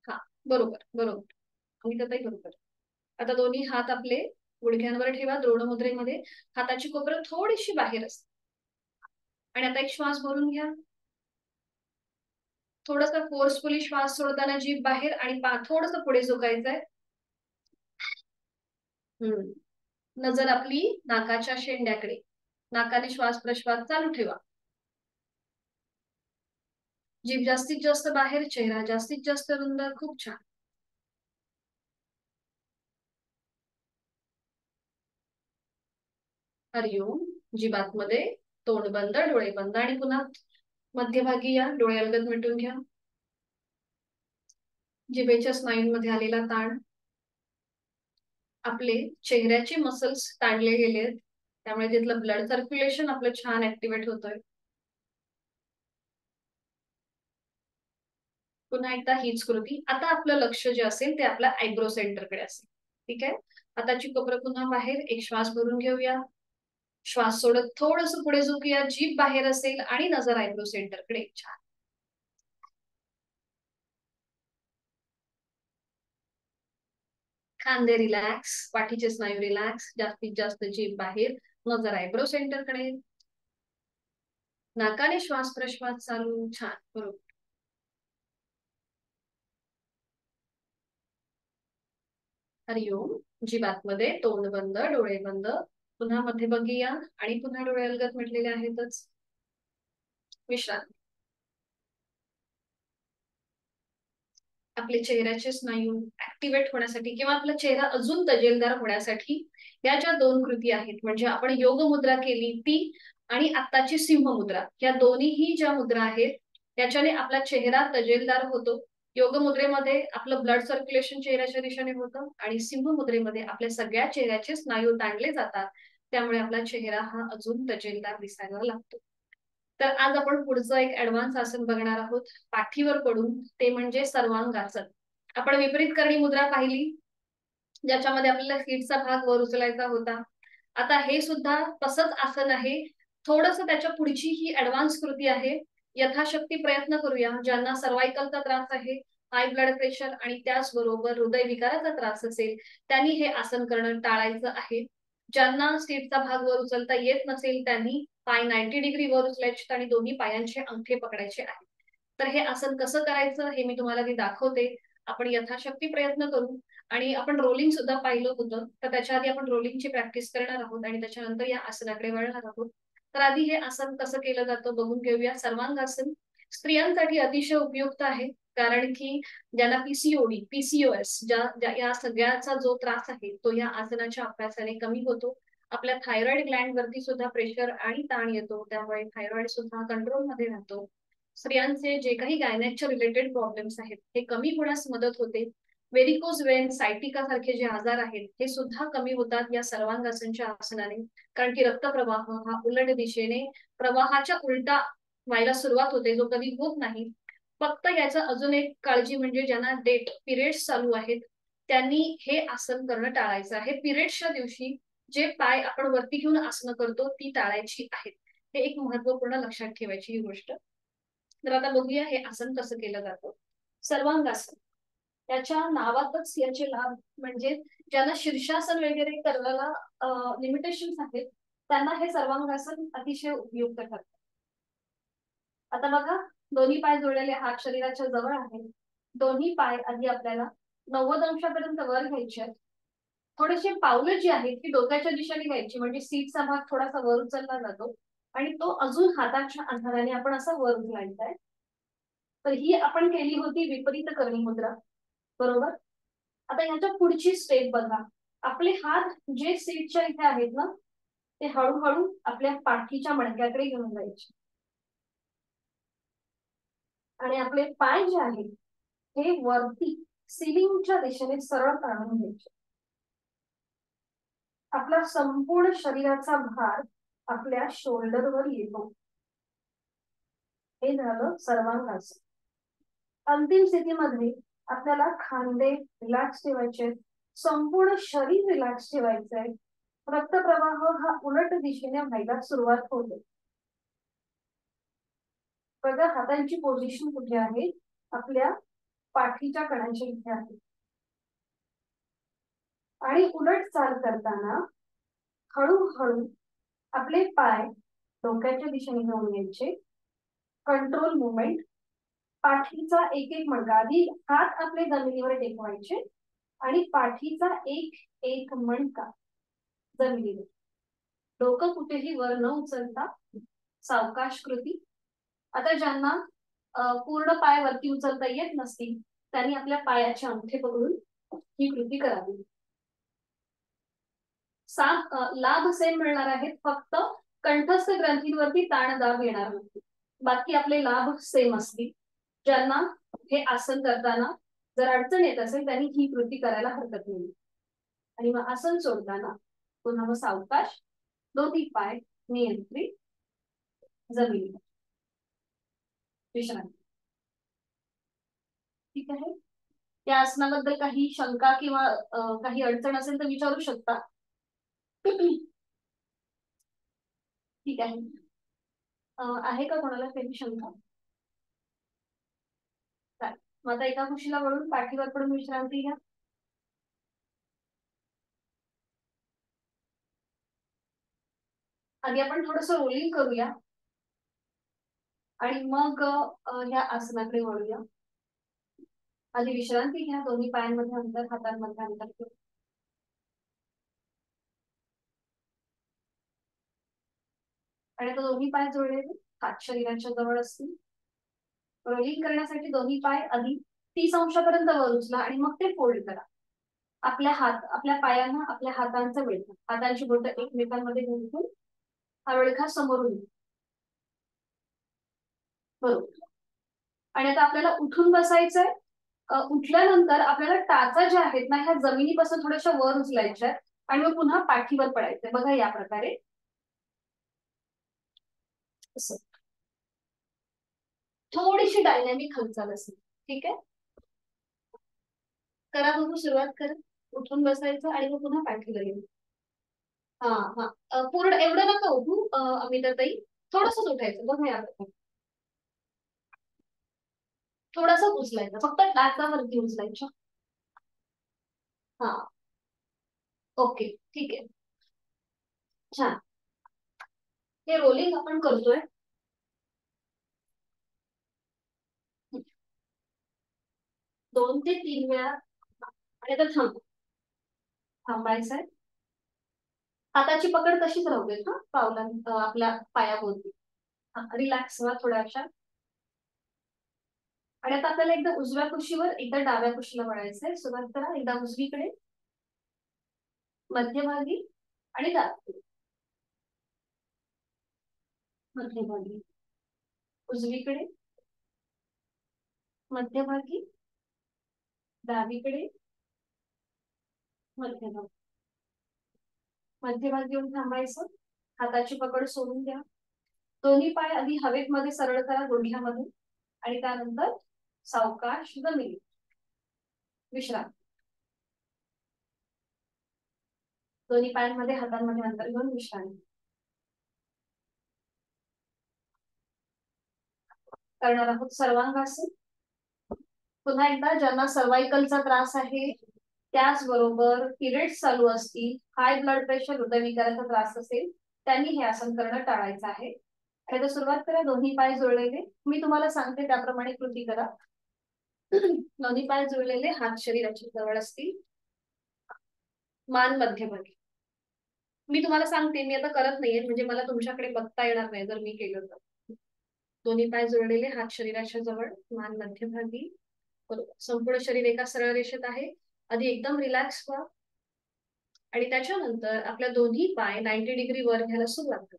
हा, बरोबर बरोबर. अमिताताई बरोबर. आता दोन्ही हात आपले गुडघ्यांवर ठेवा, द्रोण मुद्रेमध्ये. हाताची कोपरं थोडीशी बाहेर असते. आणि आता एक श्वास भरून घ्या. थोडासा फोर्सफुली श्वास सोडताना जीभ बाहेर आणि थोडस पुढे झुकायचंय. नजर आपली नाकाच्या शेंड्याकडे. नाकाने श्वास प्रश्वास चालू ठेवा. जीभ जास्तीत जास्त बाहेर, चेहरा जास्तीत जास्त रुंद. खूप छान. हरिओम. जीभातमध्ये, तोंड बंद, डोळे बंद आणि पुन्हा मध्यभागी या. डोळे अलगद मिटून घ्या. जिभेच्या स्नायूंमध्ये आलेला ताण, आपले चेहऱ्याचे मसल्स ताणले गेले आहेत, त्यामुळे तिथलं ब्लड सर्क्युलेशन आपलं छान ऍक्टिव्हेट होतोय. पुन्हा एकदा हीच कृती. आता आपलं लक्ष जे असेल ते आपल्या आयब्रो सेंटरकडे असेल. ठीक आहे. हाताची कोपरं पुन्हा बाहेर. एक श्वास भरून घेऊया. श्वास सोडत थोडस पुढे झुकूया. जीभ बाहेर असेल आणि नजर आयब्रो सेंटरकडे. छान. खांदे रिलॅक्स, पाठीचे स्नायू रिलॅक्स, जास्तीत जास्त जीभ बाहेर, नजर आयब्रो सेंटरकडे. नाकाने श्वास प्रश्वास चालू. छान. बरोबर. हरिओम. जीवात्मध्ये तोंड बंद, डोळे बंद. पुन्हा मध्ये बघूया आणि पुन्हा डोळे अलगद म्हटलेले आहेतच. विश्रांती. आपले चेहऱ्याचे स्नायू ऍक्टिव्हेट होण्यासाठी किंवा आपला चेहरा अजून तजेलदार होण्यासाठी या ज्या दोन कृती आहेत, म्हणजे आपण योग मुद्रा केली ती आणि आत्ताची सिंह मुद्रा, या दोन्हीही ज्या मुद्रा आहेत त्याच्याने आपला चेहरा तजेलदार होतो. योग मुद्रेमध्ये आपलं ब्लड सर्क्युलेशन चेहऱ्याच्या दिशेने होतं आणि सिंह मुद्रेमध्ये आपल्या सगळ्या चेहऱ्याचे स्नायू ताणले जातात. त्यामुळे आपला चेहरा हा अजून तजेलदार दिसायला लागतो. तर आज आपण पुढचं एक ऍडव्हान्स आसन बघणार आहोत पाठीवर पडून, ते म्हणजे सर्वांगासन. आपण विपरीत करणी मुद्रा पाहिली, ज्याच्यामध्ये आपल्याला सीटचा भाग वर उचलायचा होता. आता हे सुद्धा तसंच आसन आहे, थोडस त्याच्या पुढची ही ऍडव्हान्स कृती आहे. यथाशक्ती प्रयत्न करूया. ज्यांना सर्वायकलचा त्रास आहे, हाय ब्लड प्रेशर आणि त्याचबरोबर हृदयविकाराचा त्रास असेल, त्यांनी हे आसन करणं टाळायचं आहे. ज्यांना सीटचा भाग वर उचलता येत नसेल त्यांनी पाय 90 डिग्री वर उचलायचे आणि दोन्ही पायांचे अंगठे पकडायचे आहेत. तर हे आसन कसं करायचं हे मी तुम्हाला मी दाखवते. आपण यथाशक्ती प्रयत्न करू. आणि आपण रोलिंग सुद्धा पाहिलं होतं, तर त्याच्या आधी आपण रोलिंगची प्रॅक्टिस करणार आहोत आणि त्याच्यानंतर या आसनाकडे वळणार आहोत. तर आधी हे आसन कसं केलं जातं बघून घेऊया. सर्वांगासन स्त्रियांसाठी अतिशय उपयुक्त आहे, कारण की ज्यांना पीसीओडी, पीसीओएस या सगळ्याचा जो त्रास आहे तो या आसनाच्या अभ्यासाने कमी होतो. आपल्या थायरॉइड ग्लँड वरती सुद्धा प्रेशर आणि ताण येतो, त्यामुळे थायरॉइड सुद्धा कंट्रोल मध्ये राहतो. स्त्रियांचे जे काही गायनेकच्या रिलेटेड प्रॉब्लेम्स आहेत हे कमी होण्यास मदत होते. वेरिकोज वेन, सायटिका सारखे जे आजार आहेत हे सुद्धा कमी होतात या सर्वांगासनच्या आसनाने, कारण की रक्तप्रवाह हा उलट दिशेने प्रवाहाच्या उलटा व्हायला सुरुवात होते, जो कधी होत नाही. फक्त याचा अजून एक काळजी म्हणजे ज्यांना डेट पिरियड्स चालू आहेत त्यांनी हे आसन करणं टाळायचं आहे. पिरियड्सच्या दिवशी जे पाय आपण वरती घेऊन आसनं करतो ती टाळायची आहेत. हे एक महत्वपूर्ण लक्षात ठेवायची ही गोष्ट. तर आता बघूया हे आसन कसं केलं जातं. सर्वांगासन, त्याच्या नावातच याचे लाभ म्हणजे ज्यांना शीर्षासन वगैरे करायला लिमिटेशन्स आहेत त्यांना हे सर्वांगासन अतिशय उपयुक्त ठरतं. आता बघा, दोन्ही पाय जोडलेले, हात शरीराच्या जवळ आहेत. दोन्ही पाय आधी आपल्याला 90 अंशापर्यंत वर घ्यायचे आहेत. थोडेसे पावलं जी आहेत ती डोक्याच्या दिशेने घ्यायची, म्हणजे सीटचा भाग थोडासा वर उचलला जातो आणि तो अजून हाताच्या आधाराने आपण असा वर उचलायचा आहे. तर ही आपण केली होती विपरीत करणी मुद्रा, बरोबर. आता यांच्या पुढची स्टेप बघा. आपले हात जे सीटच्या इथे आहेत ना, ते हळूहळू आपल्या पाठीच्या मणक्याकडे घेऊन जायचे आणि आपले पाय जे आहेत हे वरती सिलिंगच्या दिशेने सरळ ताणून घ्यायचे. आपला संपूर्ण शरीराचा भार आपल्या शोल्डरवर येतो. हे झालं सर्वांगासन. अंतिम स्थितीमध्ये आपल्याला खांदे रिलॅक्स ठेवायचे, संपूर्ण शरीर रिलॅक्स ठेवायचंय. रक्तप्रवाह हा उलट दिशेने व्हायला सुरुवात होते. बघा, हातांची पोझिशन कुठे आहे? आपल्या पाठीच्या कणांच्या इथे आहे. आणि उलट चाल करताना हळूहळू आपले पाय डोक्याच्या दिशेने घेऊन घ्यायचे. Control movement. पाठीचा एक एक मणका, आधी हात आपले जमिनीवर टेकवायचे आणि पाठीचा एक एक मणका जमिनीवर, डोकं कुठेही वर न उचलता सावकाश कृती. आता ज्यांना पूर्ण पाय वरती उचलता येत नसतील त्यांनी आपल्या पायाचे अंगठे पकडून ही कृती करावी. लाभ सेम मिळणार आहेत, फक्त कंठस्थ ग्रंथींवरती ताण दाब येणार नाही. बाकी आपले लाभ सेम असतील. ज्यांना हे आसन करताना जर अडचण येत असेल त्यांनी ही कृती करायला हरकत नाही. आणि मग आसन सोडताना पुन्हा मग सावकाश दोन्ही पाय नियंत्रित जमिनीवर विश्रांती. ठीक आहे. या आसनाबद्दल काही शंका किंवा काही अडचण असेल तर विचारू शकता. ठीक आहे. आहे का कोणाला काही शंका? मग आता एका खुशीला वळून पाठीवर पडून विश्रांती घ्या. आधी आपण थोडस रोलिंग करूया आणि मग ह्या आसनाकडे वळूया. आधी विश्रांती घ्या, दोन्ही पायांमध्ये अंतर, हातांमध्ये अंतर. आणि आता दोन्ही पाय जोडलेले हात शरीराच्या जवळ असतील. रोलिंग करण्यासाठी दोन्ही पाय आधी 30 अंशापर्यंत वर उचला आणि मग ते फोल्ड करा. आपल्या पायांना आपल्या हातांचा विळखा, हातांची बोटं एकमेकांमध्ये घेऊन हा विळखा समोरून बरोबर. आणि आता आपल्याला उठून बसायचंय. उठल्यानंतर आपल्याला टाचा ज्या आहेत ना ह्या जमिनीपासून थोड्याशा वर उचलायच्या आणि मग पुन्हा पाठीवर पडायचंय बघा या प्रकारे. असं थोडीशी डायनॅमिक हालचाल असेल. ठीक आहे, करा बघू, सुरुवात करा. उठून बसायचं आणि मग पुन्हा पाठीवर येईल. हा हा पूर्ण एवढं नका उठू अमिताताई, थोडंसंच उठायचं बघा या प्रकारे. थोडासा उचलायचा, फक्त टाचावरती उचलायच्या. हा ओके ठीक आहे, छान. हे रोलिंग आपण करतोय 2 ते 3 वेळा. आणि आता थांबायचंय. हाताची पकड तशीच राहू दे हा आपल्या पायाभोवती. रिलॅक्स व्हा थोड्याशा. आणि आता आपल्याला एकदा उजव्या कुशीवर एकदा डाव्या कुशीला वळायचंय. सुरुवात करा, एकदा उजवीकडे, मध्यभागी आणि डावीकडे. मध्यभागी, उजवीकडे, मध्यभागी, डावीकडे, मध्यभागी. मध्यभागी येऊन थांबायचं. हाताची पकड सोडून द्या. दोन्ही पाय आधी हवेत मध्ये सरळ करा गुडघ्यामध्ये आणि त्यानंतर सावकाश जमिनी विश्रांती. दोन्ही पायांमध्ये हातांमध्ये अंतर घेऊन विश्रांती करणार आहोत. सर्वांगासन. पुन्हा एकदा, ज्यांना सर्वायकलचा त्रास आहे, त्याचबरोबर पिरियड्स चालू असतील, हाय ब्लड प्रेशर, हृदयविकाराचा त्रास असेल, त्यांनी हे आसन करणं टाळायचं आहे. आता सुरुवात करा. दोन्ही पाय जोडलेले, मी तुम्हाला सांगते त्याप्रमाणे कृती करा. दोन्ही पाय जोडलेले, हात शरीराच्या जवळ असतील, मान मध्यभागी. मी तुम्हाला सांगते, मी आता करत नाहीये म्हणजे मला तुमच्याकडे बघता येणार नाही जर मी केलं तर. दोन्ही पाय जोडलेले, हात शरीराच्या जवळ, मान मध्यभागी. बरोबर, संपूर्ण शरीर एका सरळ रेषेत आहे. आधी एकदम रिलॅक्स व्हा आणि त्याच्यानंतर आपल्या दोन्ही पाय 90 डिग्री वर घ्यायला सुरुवात करा.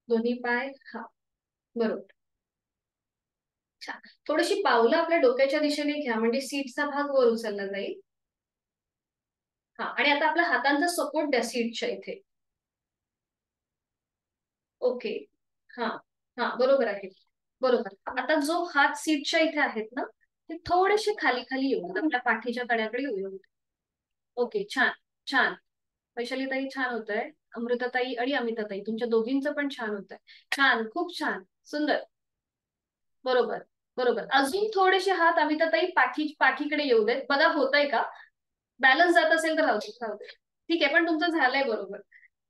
दोन्ही पाय हा बरोबर, छान. थोडीशी पावलं आपल्या डोक्याच्या दिशेने घ्या म्हणजे सीटचा भाग वर उचलला जाईल. हा, आणि आता आपल्या हातांचा सपोर्ट द्या सीटच्या इथे. ओके, हा हा बरोबर आहे, बरोबर. आता जो हात सीटच्या इथे आहेत ना ते थोडेसे खाली खाली येऊन आपल्या पाठीच्या कण्याकडे येऊन. ओके, छान छान. वैशालीताई छान होतंय. अमृताताई आणि अमिताताई तुमच्या दोघींचं पण छान होतंय. छान, खूप छान, सुंदर. बरोबर बरोबर. अजून थोडेसे हात अमिताताई पाठीकडे येऊ देत बघा, होतंय का? बॅलन्स जात असेल तर राहू दे, राहू दे. ठीक आहे, पण तुमचं झालंय बरोबर.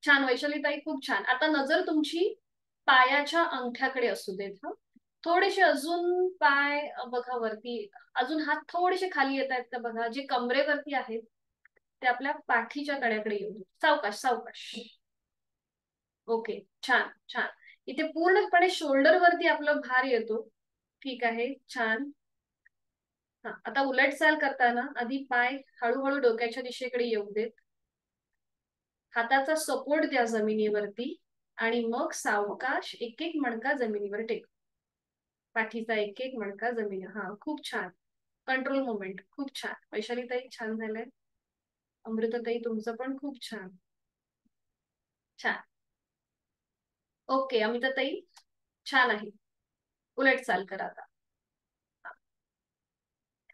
छान वैशालीताई, खूप छान. आता नजर तुमची पायाच्या अंगठ्याकडे असू देत. हा, थोडेसे अजून पाय बघा वरती. अजून हात थोडेसे खाली येत आहेत का बघा. जे कमरेवरती आहेत ते आपल्या पाठीच्या कड्याकडे येऊ. सावकाश सावकाश. ओके, छान छान. इथे पूर्णपणे शोल्डर वरती आपला भार येतो. ठीक आहे, छान. हा, आता उलट चाल करताना आधी पाय हळूहळू डोक्याच्या दिशेकडे येऊ देत. हाताचा सपोर्ट द्या जमिनीवरती आणि मग सावकाश एक एक मणका जमिनीवर टेक. पाठीचा एक एक मणका जमिनी. हा, खूप छान. कंट्रोल मुवमेंट, खूप छान. वैशालीताई छान झालंय. अमृताताई तुमचं पण खूप छान. छान. ओके अमिताताई, छान आहे. उलट चाल करा आता.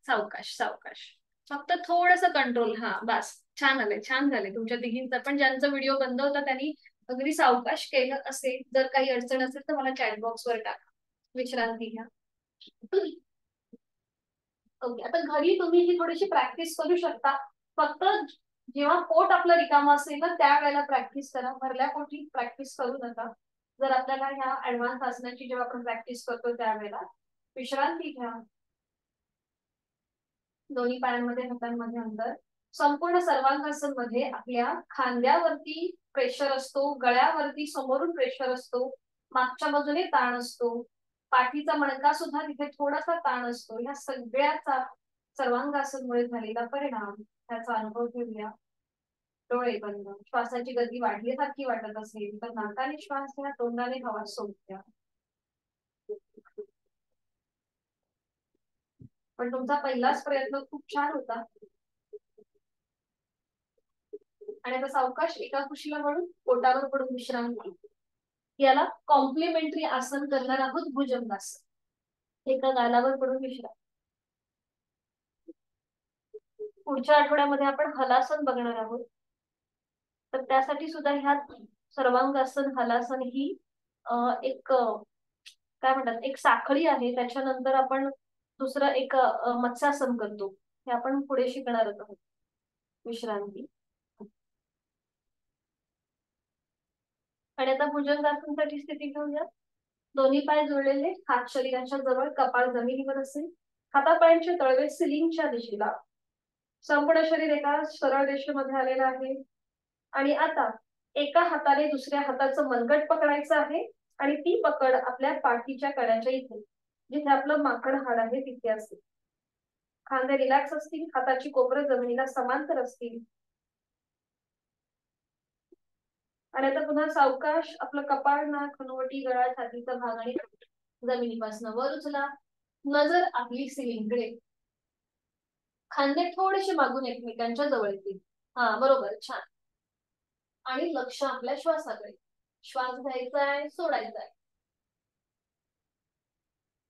सावकाश सावकाश, फक्त थोडस कंट्रोल. हा बस, छान आलंय, छान झालंय तुमच्या तिघींचा पण. ज्यांचा व्हिडिओ बंद होता त्यांनी अगदी सावकाश केलं असेल. जर काही अडचण असेल तर मला चॅट बॉक्स वर टाका. विश्रांती घ्या. ओके, आता घरी तुम्ही ही थोडीशी प्रॅक्टिस करू शकता. फक्त जेव्हा पोट आपलं रिकामं असेल ना त्यावेळेला प्रॅक्टिस करा. भरल्या पोटी प्रॅक्टिस करू नका. जर आपल्याला ह्या ऍडव्हान्स आसनाची जेव्हा आपण प्रॅक्टिस करतो त्यावेळेला विश्रांती घ्या. दोन्ही पायांमध्ये हातांमध्ये अंतर. संपूर्ण सर्वांगासन मध्ये आपल्या खांद्यावरती प्रेशर असतो, गळ्यावरती समोरून प्रेशर असतो, मागच्या बाजूने ताण असतो, पाठीचा मणका सुद्धा तिथे थोडासा ताण असतो. ह्या सगळ्याचा सर्वांगासनमुळे झालेला परिणाम त्याचा अनुभव घेऊया. डोळे बंद. श्वासाची गती वाढल्यासारखी वाटत असेल तर नाकाने श्वास घ्या, तोंडाने हवा सोडून पण तुमचा पहिलाच प्रयत्न खूप छान होता. आणि आता सावकाश एका कुशीला म्हणून पोटावर पडून विश्रांती घ्या. याला कॉम्प्लिमेंटरी आसन करणार आहोत, भुजंगासन. एका गालावर पडून विश्रांती. पुढच्या आठवड्यामध्ये आपण हलासन बघणार आहोत. तर त्यासाठी सुद्धा ह्यात सर्वांगासन, हलासन ही एक काय म्हणतात, एक साखळी आहे. त्याच्यानंतर आपण दुसरं एक मत्स्यासन करतो, हे आपण पुढे शिकणार आहोत. विश्रांती. आणि आता भुजंगासनासाठी स्थिती घेऊया. दोन्ही पाय जोडलेले, हात शरीराच्या जवळ, कपाळ जमिनीवर असेल, हातापायांचे तळवे सिलिंगच्या दिशेला, संपूर्ण शरीर एका सरळ रेषेमध्ये आलेलं आहे. आणि आता एका हाताने दुसऱ्या हाताचं मनगट पकडायचं आहे आणि ती पकड आपल्या पाठीच्या कड्याच्या इथे, जिथे आपलं माकड हाड आहे तिथे असेल. खांदे रिलॅक्स असतील, हाताची कोपरं जमिनीला समांतर असतील. आणि आता पुन्हा सावकाश आपलं कपाळ, नाक, हनुवटी, गळा, छातीचा भाग आणि जमिनीपासून वर उचला. नजर आपली सिलिंगकडे. खांदे थोडेसे मागून एकमेकांच्या जवळ येतील. हा, बरोबर, छान. आणि लक्ष आपल्या श्वासाकडे. श्वास घ्यायचा आहे, सोडायचा आहे.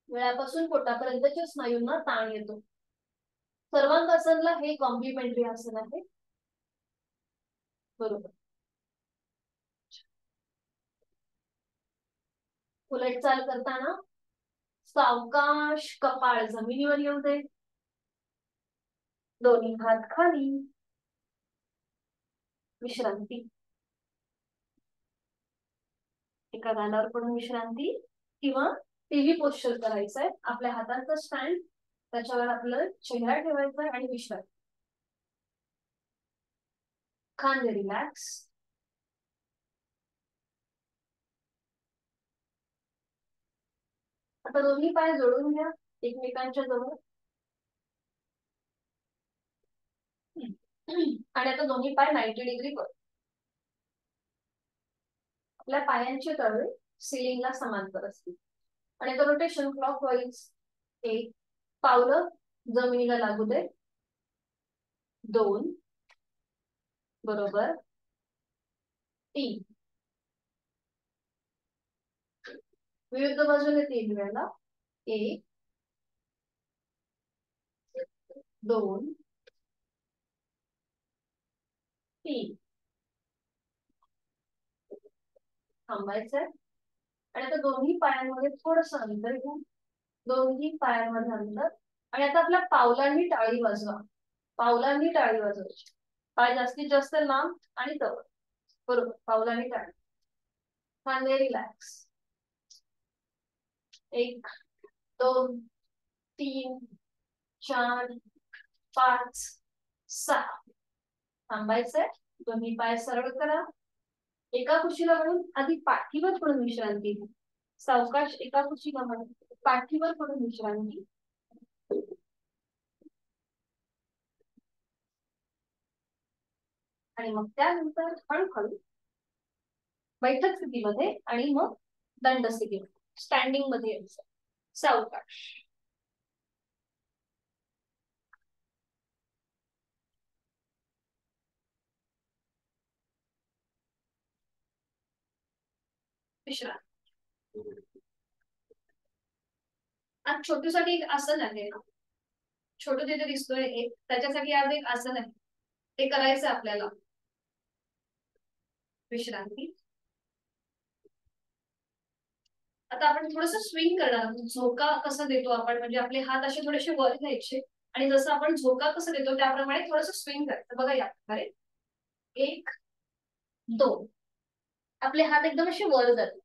वेळापासून पोटापर्यंतच्या स्नायूंना ताण येतो. सर्वांगासनला हे कॉम्प्लिमेंटरी आसन आहे. बरोबर. उलट चाल करताना सावकाश कपाळ जमिनीवर येऊ दे. दोन्ही हात खाली. विश्रांती. एका गालावर पडून विश्रांती किंवा टीव्ही पोस्चर करायचं आहे. आपल्या हाताचं स्टँड, त्याच्यावर आपलं चेहरा ठेवायचा आहे आणि विश्रांती. खांदे रिलॅक्स. आता दोन्ही पाय जोडून घ्या एकमेकांच्या जवळ. आणि आता दोन्ही पाय 90 डिग्री कर. आपल्या पायांचे तळवे सिलिंगला समांतर असतील. आणि आता रोटेशन क्लॉकवाईज. 1 पावलं जमिनीला लागू दे. 2 बरोबर. 3 विरुद्ध बाजूने 3 वेळा. 1 2 3. थांबायचंय. आणि आता दोन्ही पायांमध्ये थोडस अंतर घ्या. दोन्ही पायांमध्ये अंतर. आणि आता आपल्या पावलांनी टाळी वाजवा. पावलांनी टाळी वाजवायची. पाय जास्तीत जास्त लांब आणि जवळ. बरोबर, पावलांनी टाळी. खांदे रिलॅक्स. 1 2 3 4 5 6. थांबायचंय. दोन्ही पाय सरळ करा. एका कुशीला म्हणून आधी पाठीवर पडून विश्रांती. सावकाश एका कुशीला म्हणून पाठीवर पडून विश्रांती. आणि मग त्यानंतर हळूहळू बैठक स्थितीमध्ये आणि मग दंड स्थितीमध्ये, स्टँडिंग मध्ये यायचं. सावकाश. विश्रांती. आज छोटूसाठी एक आसन आहे ना, छोटू तिथे दिसतोय एक, त्याच्यासाठी आज एक आसन आहे, ते करायचं आपल्याला. विश्रांती. आता आपण थोडस स्विंग करणार आहोत. झोका कसा देतो आपण, म्हणजे आपले हात असे थोडेसे वर घ्यायचे आणि जसं आपण झोका कसं देतो त्याप्रमाणे थोडस स्विंग करायचं. बघा या प्रकारे. 1 2. आपले हात एकदम असे वर जातात.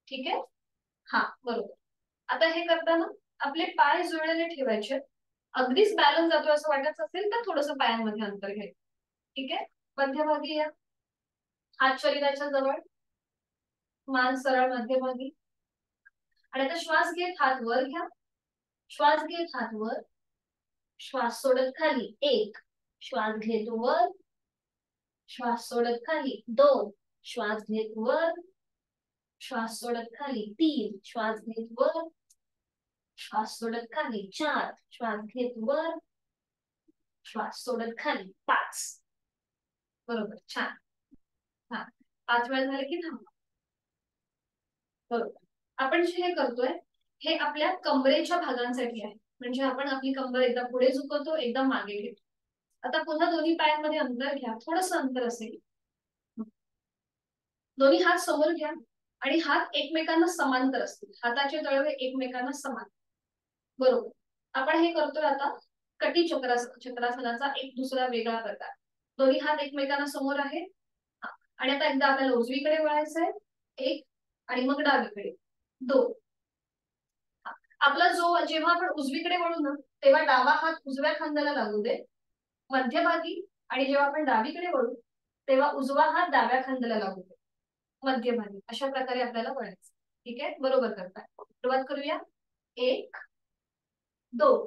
ठीक आहे. हा, बरोबर. आता हे करताना आपले पाय जुळलेले ठेवायचे. अगदीच बॅलन्स जातो असं वाटत असेल तर थोडस पायांमध्ये अंतर घ्यायचं. ठीक आहे. मध्यभागी या. हात शरीराच्या जवळ, मान सरळ मध्यभागी. आणि आता श्वास घेत हात वर घ्या, श्वास घेत हात वर, श्वास सोडत खाली 1, श्वास घेत वर, श्वास सोडत खाली 2, श्वास घेत वर, श्वास सोडत खाली 3, श्वास घेत वर, श्वास सोडत खाली 4, श्वास घेत वर, श्वास सोडत खाली 5. बरोबर, छान. हा, 5 वेळा झाले की थांबा. बरोबर. आपण जे हे करतोय हे आपल्या कमरेच्या भागांसाठी आहे. म्हणजे आपण आपली कंबर एकदा पुढे झुकवतो, एकदा मागे घेतो. आता पुन्हा दोन्ही पायांमध्ये अंतर घ्या, थोडस अंतर असेल. दोन्ही हात समोर घ्या आणि हात एकमेकांना समांतर असतील, हाताचे तळवे एकमेकांना समान. बरोबर. आपण हे करतोय आता कटी चक्रासनाचा एक दुसरा वेगळा प्रकार. दोन्ही हात एकमेकांना समोर आहेत. आणि आता एकदा आपल्याला उजवीकडे वळायचंय 1 आणि मग डावीकडे 2. आपला जो जेव्हा आपण उजवीकडे वळू ना तेव्हा डावा हात उजव्या खांद्याला लागू दे मध्यभागी, आणि जेव्हा आपण डावीकडे वळू तेव्हा उजवा हात डाव्या खांद्याला लागू दे मध्यभागी. अशा प्रकारे आपल्याला वळायचं. ठीक आहे, बरोबर करताय. सुरुवात करूया. 1 2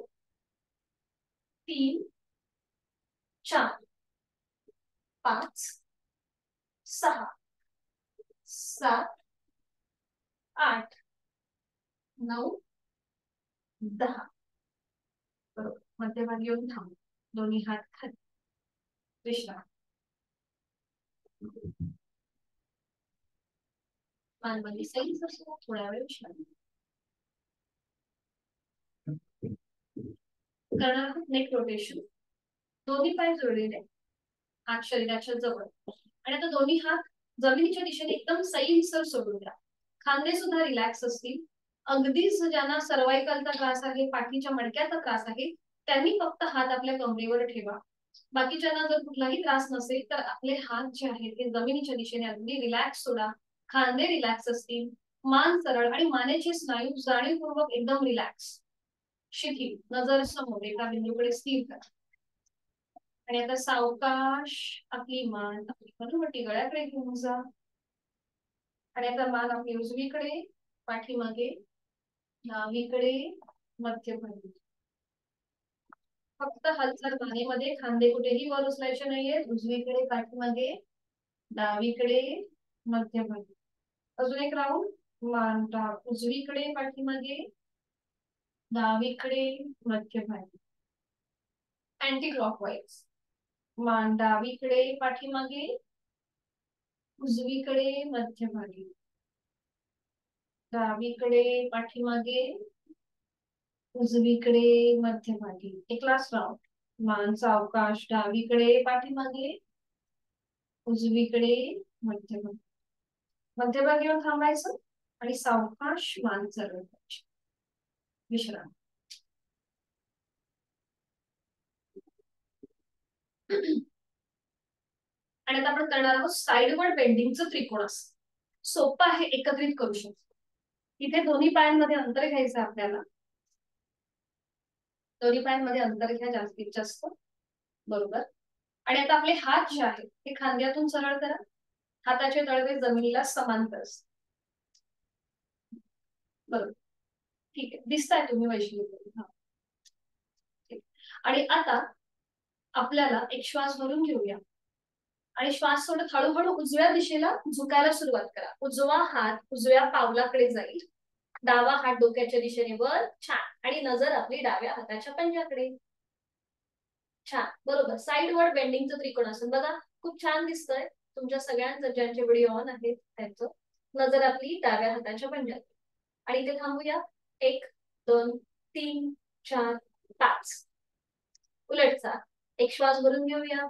3 4 5 6 7 8 9 10. बरोबर. मध्यभागी येऊन थांबू, दोन्ही हात खाली, विश्राम. मानवाली सैल असो, थोड्या वेळ विश्राम करणार आहोत. Neck rotation. दोन्ही पाय जोडलेले, हात शरीराच्या जवळ, आणि आता दोन्ही हात जमिनीच्या दिशेने एकदम सैलसर सोडून द्या. खांदे सुद्धा रिलॅक्स असतील. अगदीच ज्यांना सर्वायकलचा त्रास आहे, पाठीच्या मणक्याचा त्रास आहे, त्यांनी फक्त हात आपल्या कमरेवर ठेवा. बाकीच्यांना जर कुठलाही त्रास नसेल तर आपले हात जे आहेत ते जमिनीच्या दिशेने अगदी रिलॅक्स सोडा. खांदे रिलॅक्स असतील, मान सरळ आणि मानेचे स्नायू जाणीवपूर्वक एकदम रिलॅक्स, शिथिल, नजर समोर एका बिंदूकडे स्थिर करा. आणि आता सावकाश आपली मान आपली हनुवटी गळ्याकडे घेऊन जा. आणि आता मान आपली उजवीकडे, पाठीमागे, डावीकडे, मध्यभागी. फक्त हालचाल मानेमध्ये, खांदे कुठेही वर उचलायचे नाहीये. उजवीकडे, पाठीमागे, डावीकडे, मध्यभागी. अजून एक राऊंड. मान उजवीकडे, पाठीमागे, डावीकडे, मध्यभागी. Anti clockwise. मान डावीकडे, पाठीमागे, उजवीकडे, मध्यभागी, डावीकडे, पाठीमागे, उजवीकडे, मध्यभागी. एक लास्ट राऊंड. मान सावकाश डावीकडे, पाठीमागे, उजवीकडे, मध्यभागी. मध्यभागी येऊन थांबायचं आणि सावकाश मान सरळ करायची. विश्राम. आणि आता आपण करणार आहोत साइडवर्ड बेंडिंगचं त्रिकोणासन. सोपं आहे, एकत्रित करू शकतो. इथे दोन्ही पायांमध्ये अंतर घ्यायचं आपल्याला. दोन्ही पायांमध्ये अंतर घ्या जास्तीत जास्त. बरोबर. आणि आता आपले हात जे आहेत ते खांद्यातून सरळ करा. हाताचे तळवे जमिनीला समांतर असतात. बरोबर, ठीक आहे. दिसताय तुम्ही वैशिष्ट्य. आणि आता आपल्याला एक श्वास भरून घेऊया आणि श्वास सोडत हळूहळू उजव्या दिशेला झुकायला सुरुवात करा. उजवा हात उजव्या पावलाकडे जाईल, डावा हात डोक्याच्या दिशेने वर. छान. आणि नजर आपली डाव्या हाताच्या पंजाकडे. छान, बरोबर. साइडवर्ड बेंडिंगचं त्रिकोणासन बघा, खूप छान दिसतंय. तुमच्या सगळ्यांचं ज्यांचे व्हिडिओ ऑन आहेत त्यांचं नजर आपली डाव्या हाताच्या पंजाकडे. आणि इथे थांबूया. 1 2 3 4 5. उलटचा एक श्वास भरून घेऊया.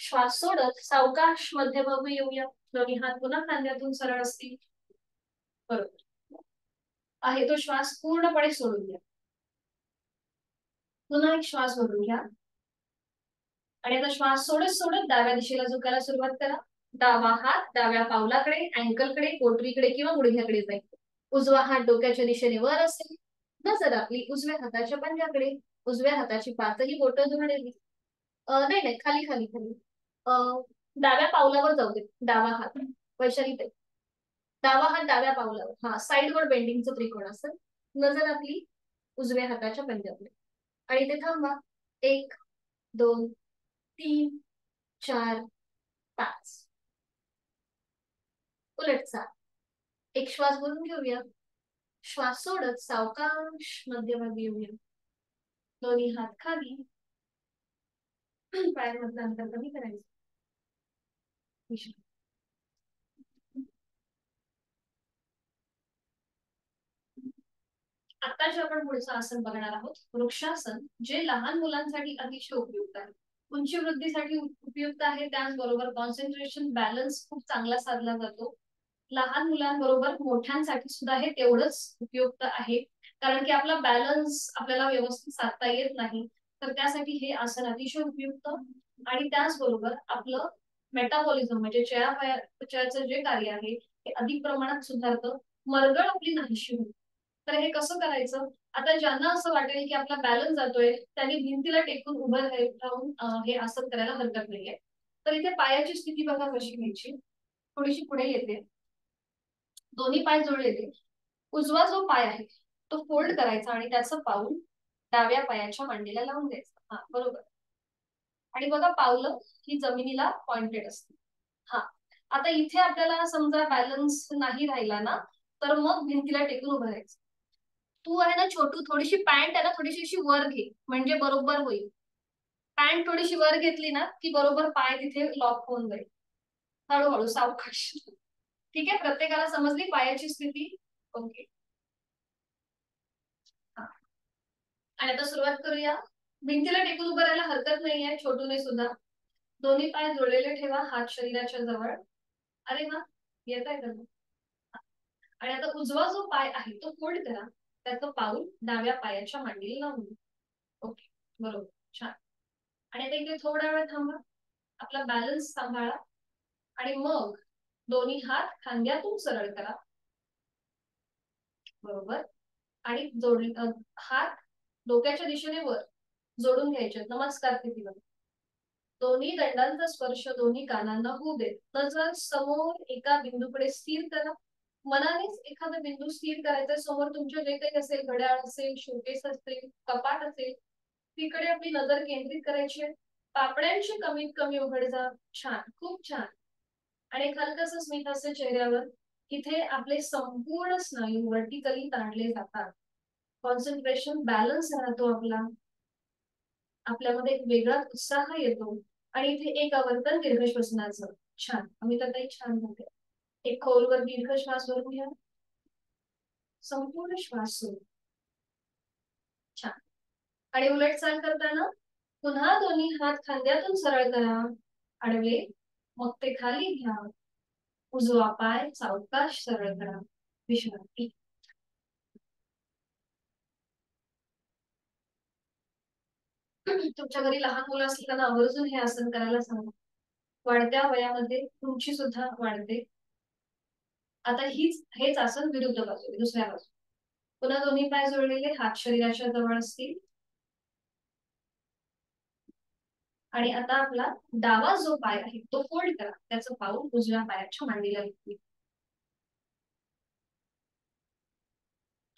श्वास सोडत सावकाश मध्यभागी येऊया. दोन्ही हात पुन्हा खांद्यातून सरळ असतील. बरोबर आहे. तो श्वास पूर्णपणे सोडून द्या. पुन्हा एक श्वास भरून घ्या आणि आता श्वास सोडत सोडत डाव्या दिशेला झुकायला सुरुवात करा. डावा हात डाव्या पावलाकडे, अँकलकडे, पोटरीकडे किंवा गुडघ्याकडे जाईल. उजवा हात डोक्याच्या दिशेने वर असेल. नजर आपली उजव्या हाताच्या पंजाकडे. उजव्या हाताची पाचही बोटं जोडलेली. नाही नाही, खाली खाली खाली. डाव्या पावलावर जाऊ दे, डावा हात. वैशाली ताई, डावा हात डाव्या पावलावर, हा साईडवर बेंडिंगचं त्रिकोण असेल. नजर आपली उजव्या हाताच्या पंजामध्ये. आणि इथे थांबा. 1 2 3 4 5. उलटचा एक श्वास भरून घेऊया. श्वास सोडत सावकाश मध्यभागी येऊया. दोन्ही हात खाली. पायांमधलं अंतर कमी करायचं. आता जे आपण पुढचं आसन बघणार आहोत, वृक्षासन, जे लहान मुलांसाठी अतिशय उपयुक्त आहे. उंची वृद्धीसाठी उपयुक्त आहे, त्याचबरोबर कॉन्सन्ट्रेशन बॅलन्स खूप चांगला साधला जातो. लहान मुलांबरोबर मोठ्यांसाठी सुद्धा हे तेवढंच उपयुक्त आहे, कारण की आपला बॅलन्स आपल्याला व्यवस्थित साधता येत नाही. तर त्यासाठी हे आसन अतिशय उपयुक्त. आणि त्याचबरोबर आपलं मेटाबॉलिझम म्हणजे चयापचयाचं जे कार्य आहे ते अधिक प्रमाणात सुधारतं. मरगळ आपली नाहीशी होते. तर हे कसं करायचं? आता ज्यांना असं वाटेल की आपला बॅलन्स जातोय, त्यांनी भिंतीला टेकून उभं राहून हे आसन करायला हरकत नाहीये. तर इथे पायाची स्थिती बघा कशी घ्यायची. थोडीशी पुढे येते, दोन्ही पाय जोडलेले. उजवा जो पाय आहे तो फोल्ड करायचा आणि त्याचं पाऊल डाव्या पायाच्या मांडीला लावून द्यायचं. हा बरोबर. आणि बघा पावलं ही जमिनीला पॉइंटेड असते. हा, आता इथे आपल्याला समजा बॅलन्स नाही राहिला ना, तर मग भिंतीला टेकून उभं राहायचं. तू आहे ना छोटू, थोडीशी पॅन्ट आहे ना थोडीशी अशी वर घे, म्हणजे बरोबर होईल. पॅन्ट थोडीशी वर घेतली ना की बरोबर पाय तिथे लॉक होऊन जाईल. हळूहळू सावकाश. ठीक आहे, प्रत्येकाला समजली पायाची स्थिती? ओके. आणि आता सुरुवात करूया. भिंतीला टेकून उभं राहायला हरकत नाहीये छोटूने सुद्धा. दोन्ही पाय जोडलेले ठेवा, हात शरीराच्या जवळ. अरे वा, येत आहे का? आणि आता उजवा जो पाय आहे तो फोल्ड करा, त्याचं पाऊल डाव्या पायाच्या मांडीला लावून. ओके, बरोबर, छान. आणि आता इथे थोडा वेळ थांबा, आपला बॅलन्स सांभाळा. आणि मग दोन्ही हात खांद्यातून सरळ करा. बरोबर. आणि हात डोक्याच्या दिशेने वर जोडून घ्यायचे, नमस्कार स्थितीवर. दोन्ही दंडांचा स्पर्श दोन्ही कानांना होऊ देत. नजर समोर एका बिंदूकडे स्थिर करा. मनानेच एखादा बिंदू स्थिर करायचा. समोर तुमच्या जे काही असेल, घड्याळ असेल, शोकेस असेल, कपाट असेल, तिकडे आपली नजर केंद्रित करायची आहे. पापड्यांची कमीत कमी उघडझाप. छान, खूप छान. आणि हलकस स्मित हास्य चेहऱ्यावर. इथे आपले संपूर्ण स्नायू वर्टिकली ताणले जातात. कॉन्सन्ट्रेशन बॅलन्स राहतो आपला. आपल्यामध्ये एक वेगळाच उत्साह येतो. आणि इथे एक आवर्तन दीर्घ श्वसनाचं. छान, अमिताताई छान होते. एक खोलवर दीर्घ श्वास भरून घ्या. संपूर्ण श्वास सोडून. छान. आणि उलट चाल करताना पुन्हा दोन्ही हात खांद्यातून सरळ करा, आडवे. मग ते खाली घ्या. उजवा पाय सावकाश सरळ करा. विश्रांती. तुमच्या घरी लहान मुलं असतील त्यांना आवर्जून हे आसन करायला सांगा. वाढत्या वयामध्ये तुमची सुद्धा वाढते. आता हेच आसन विरुद्ध बाजू, दुसऱ्या बाजू. पुन्हा दोन्ही पाय जोडलेले, हात शरीराच्या जवळ असतील. आणि आता आपला डावा जो पाय आहे तो फोल्ड करा, त्याचं पाऊल उजव्या पायाच्या मांडीला घेतली.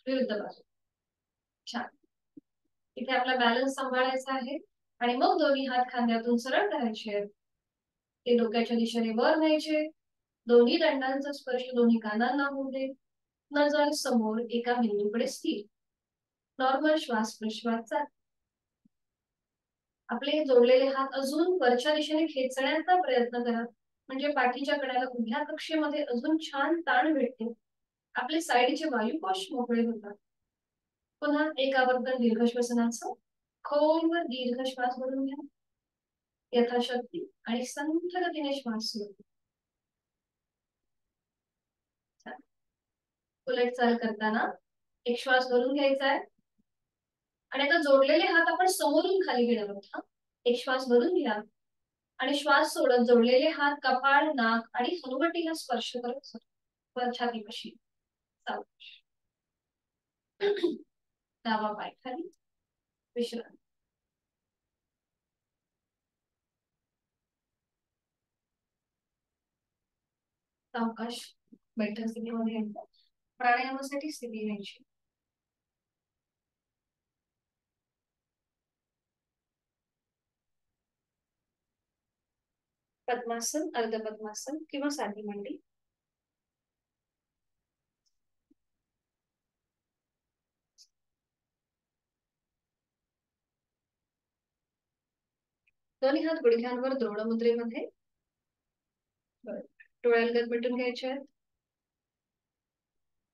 विरुद्ध बाजू. छान. इथे आपला बॅलन्स सांभाळायचा आहे. आणि मग दोन्ही हात खांद्यातून सरळ करायचे. ते डोक्याच्या दिशेने वर न्यायचे. दोन्ही दंडांचा स्पर्श दोन्ही कानांना होऊ दे. नजर समोर एका बिंदूकडे स्थिर. नॉर्मल श्वास प्रश्वास. आपले जोडलेले हात अजून वरच्या दिशेने खेचण्याचा प्रयत्न करा, म्हणजे पाठीच्या कड्याला उभ्या कक्षेमध्ये अजून छान ताण भेटते. आपले साईडचे वायुकोश मोकळे होतात. पुन्हा एक आवर्तन दीर्घ श्वसनाचं. खोलवर दीर्घ श्वास भरून घ्या, यथाशक्ती. आणि संथ गतीने श्वास सोडा. उलट चाल करताना एक श्वास भरून घ्यायचा आहे. आणि आता जोडलेले हात आपण समोरून खाली घेणार आहोत. हा, एक श्वास भरून घ्या. आणि श्वास सोडत जोडलेले हात कपाळ, नाक आणि हनुवटीला स्पर्श करत वर छातीपाशी. सावकाश. डावा पाय खाली. विश्रांती. सावकाश बैठक स्थितीमध्ये येतात. प्राणायामासाठी स्थिती घ्यायची. पद्मासन, अर्ध पद्मासन किंवा साधी मांडी. दोन्ही हात गुडघ्यांवर द्रोण मुद्रेमध्ये. डोळ्याला मिटून घ्यायचे आहेत.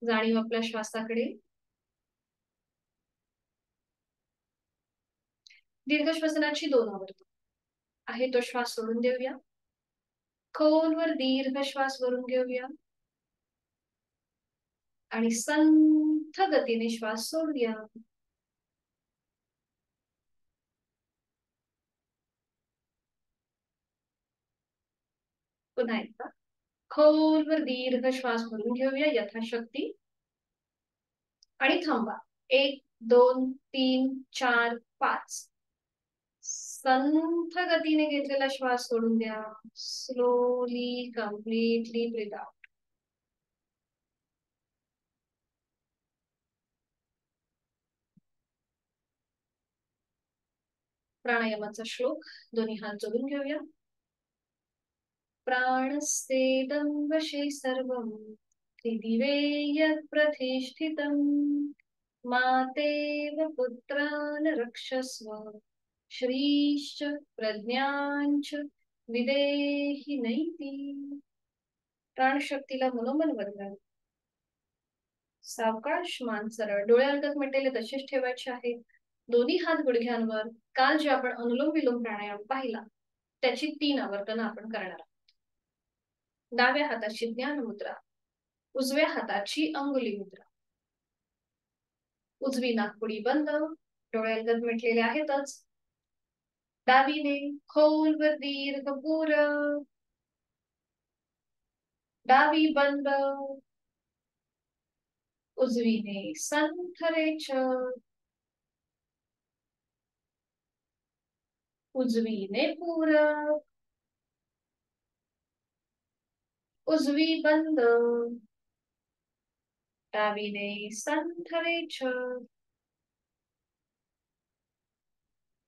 जाणीव आपल्या श्वासाकडे. दीर्घ श्वसनाची 2 आवर्त आहे तो श्वास सोडून देऊया. खोलवर दीर्घ श्वास भरून घेऊया आणि संथ गतीने श्वास सोडूया. पुन्हा एकदा खोलवर दीर्घ श्वास भरून घेऊया यथाशक्ती आणि थांबा. 1 2 3 4 5. संथ गतीने घेतलेला श्वास सोडून द्या. Slowly completely breathe out. प्राणायामाचा श्लोक दोन्ही हात जोडून घेऊया. प्राणस्तेदं वशे सर्वं त्रिदिवे यत् प्रतिष्ठितं मातेव पुत्रान् रक्षस्व श्रीश्च प्रज्ञांच विदेहि नैति. प्राणशक्तीला मनोमन वंदन. सावकाश मान सरळ. डोळे अलगद मिटलेले तसेच ठेवायचे आहेत. दोन्ही हात गुडघ्यांवर. काल जे आपण अनुलोम विलोम प्राणायाम पाहिला त्याची 3 आवर्तन आपण करणार आहोत. डाव्या हाताची ज्ञान मुद्रा, उजव्या हाताची अंगुली मुद्रा. उजवी नाकपुडी बंद. डोळे अलगद मिटलेले आहेतच. डावीने खोलवर दीर्घ पूरक. डावी बंद. उजवीने संथ रेचक. उजवीने पूरक. उजवी बंद. डावीने संथ रेचक.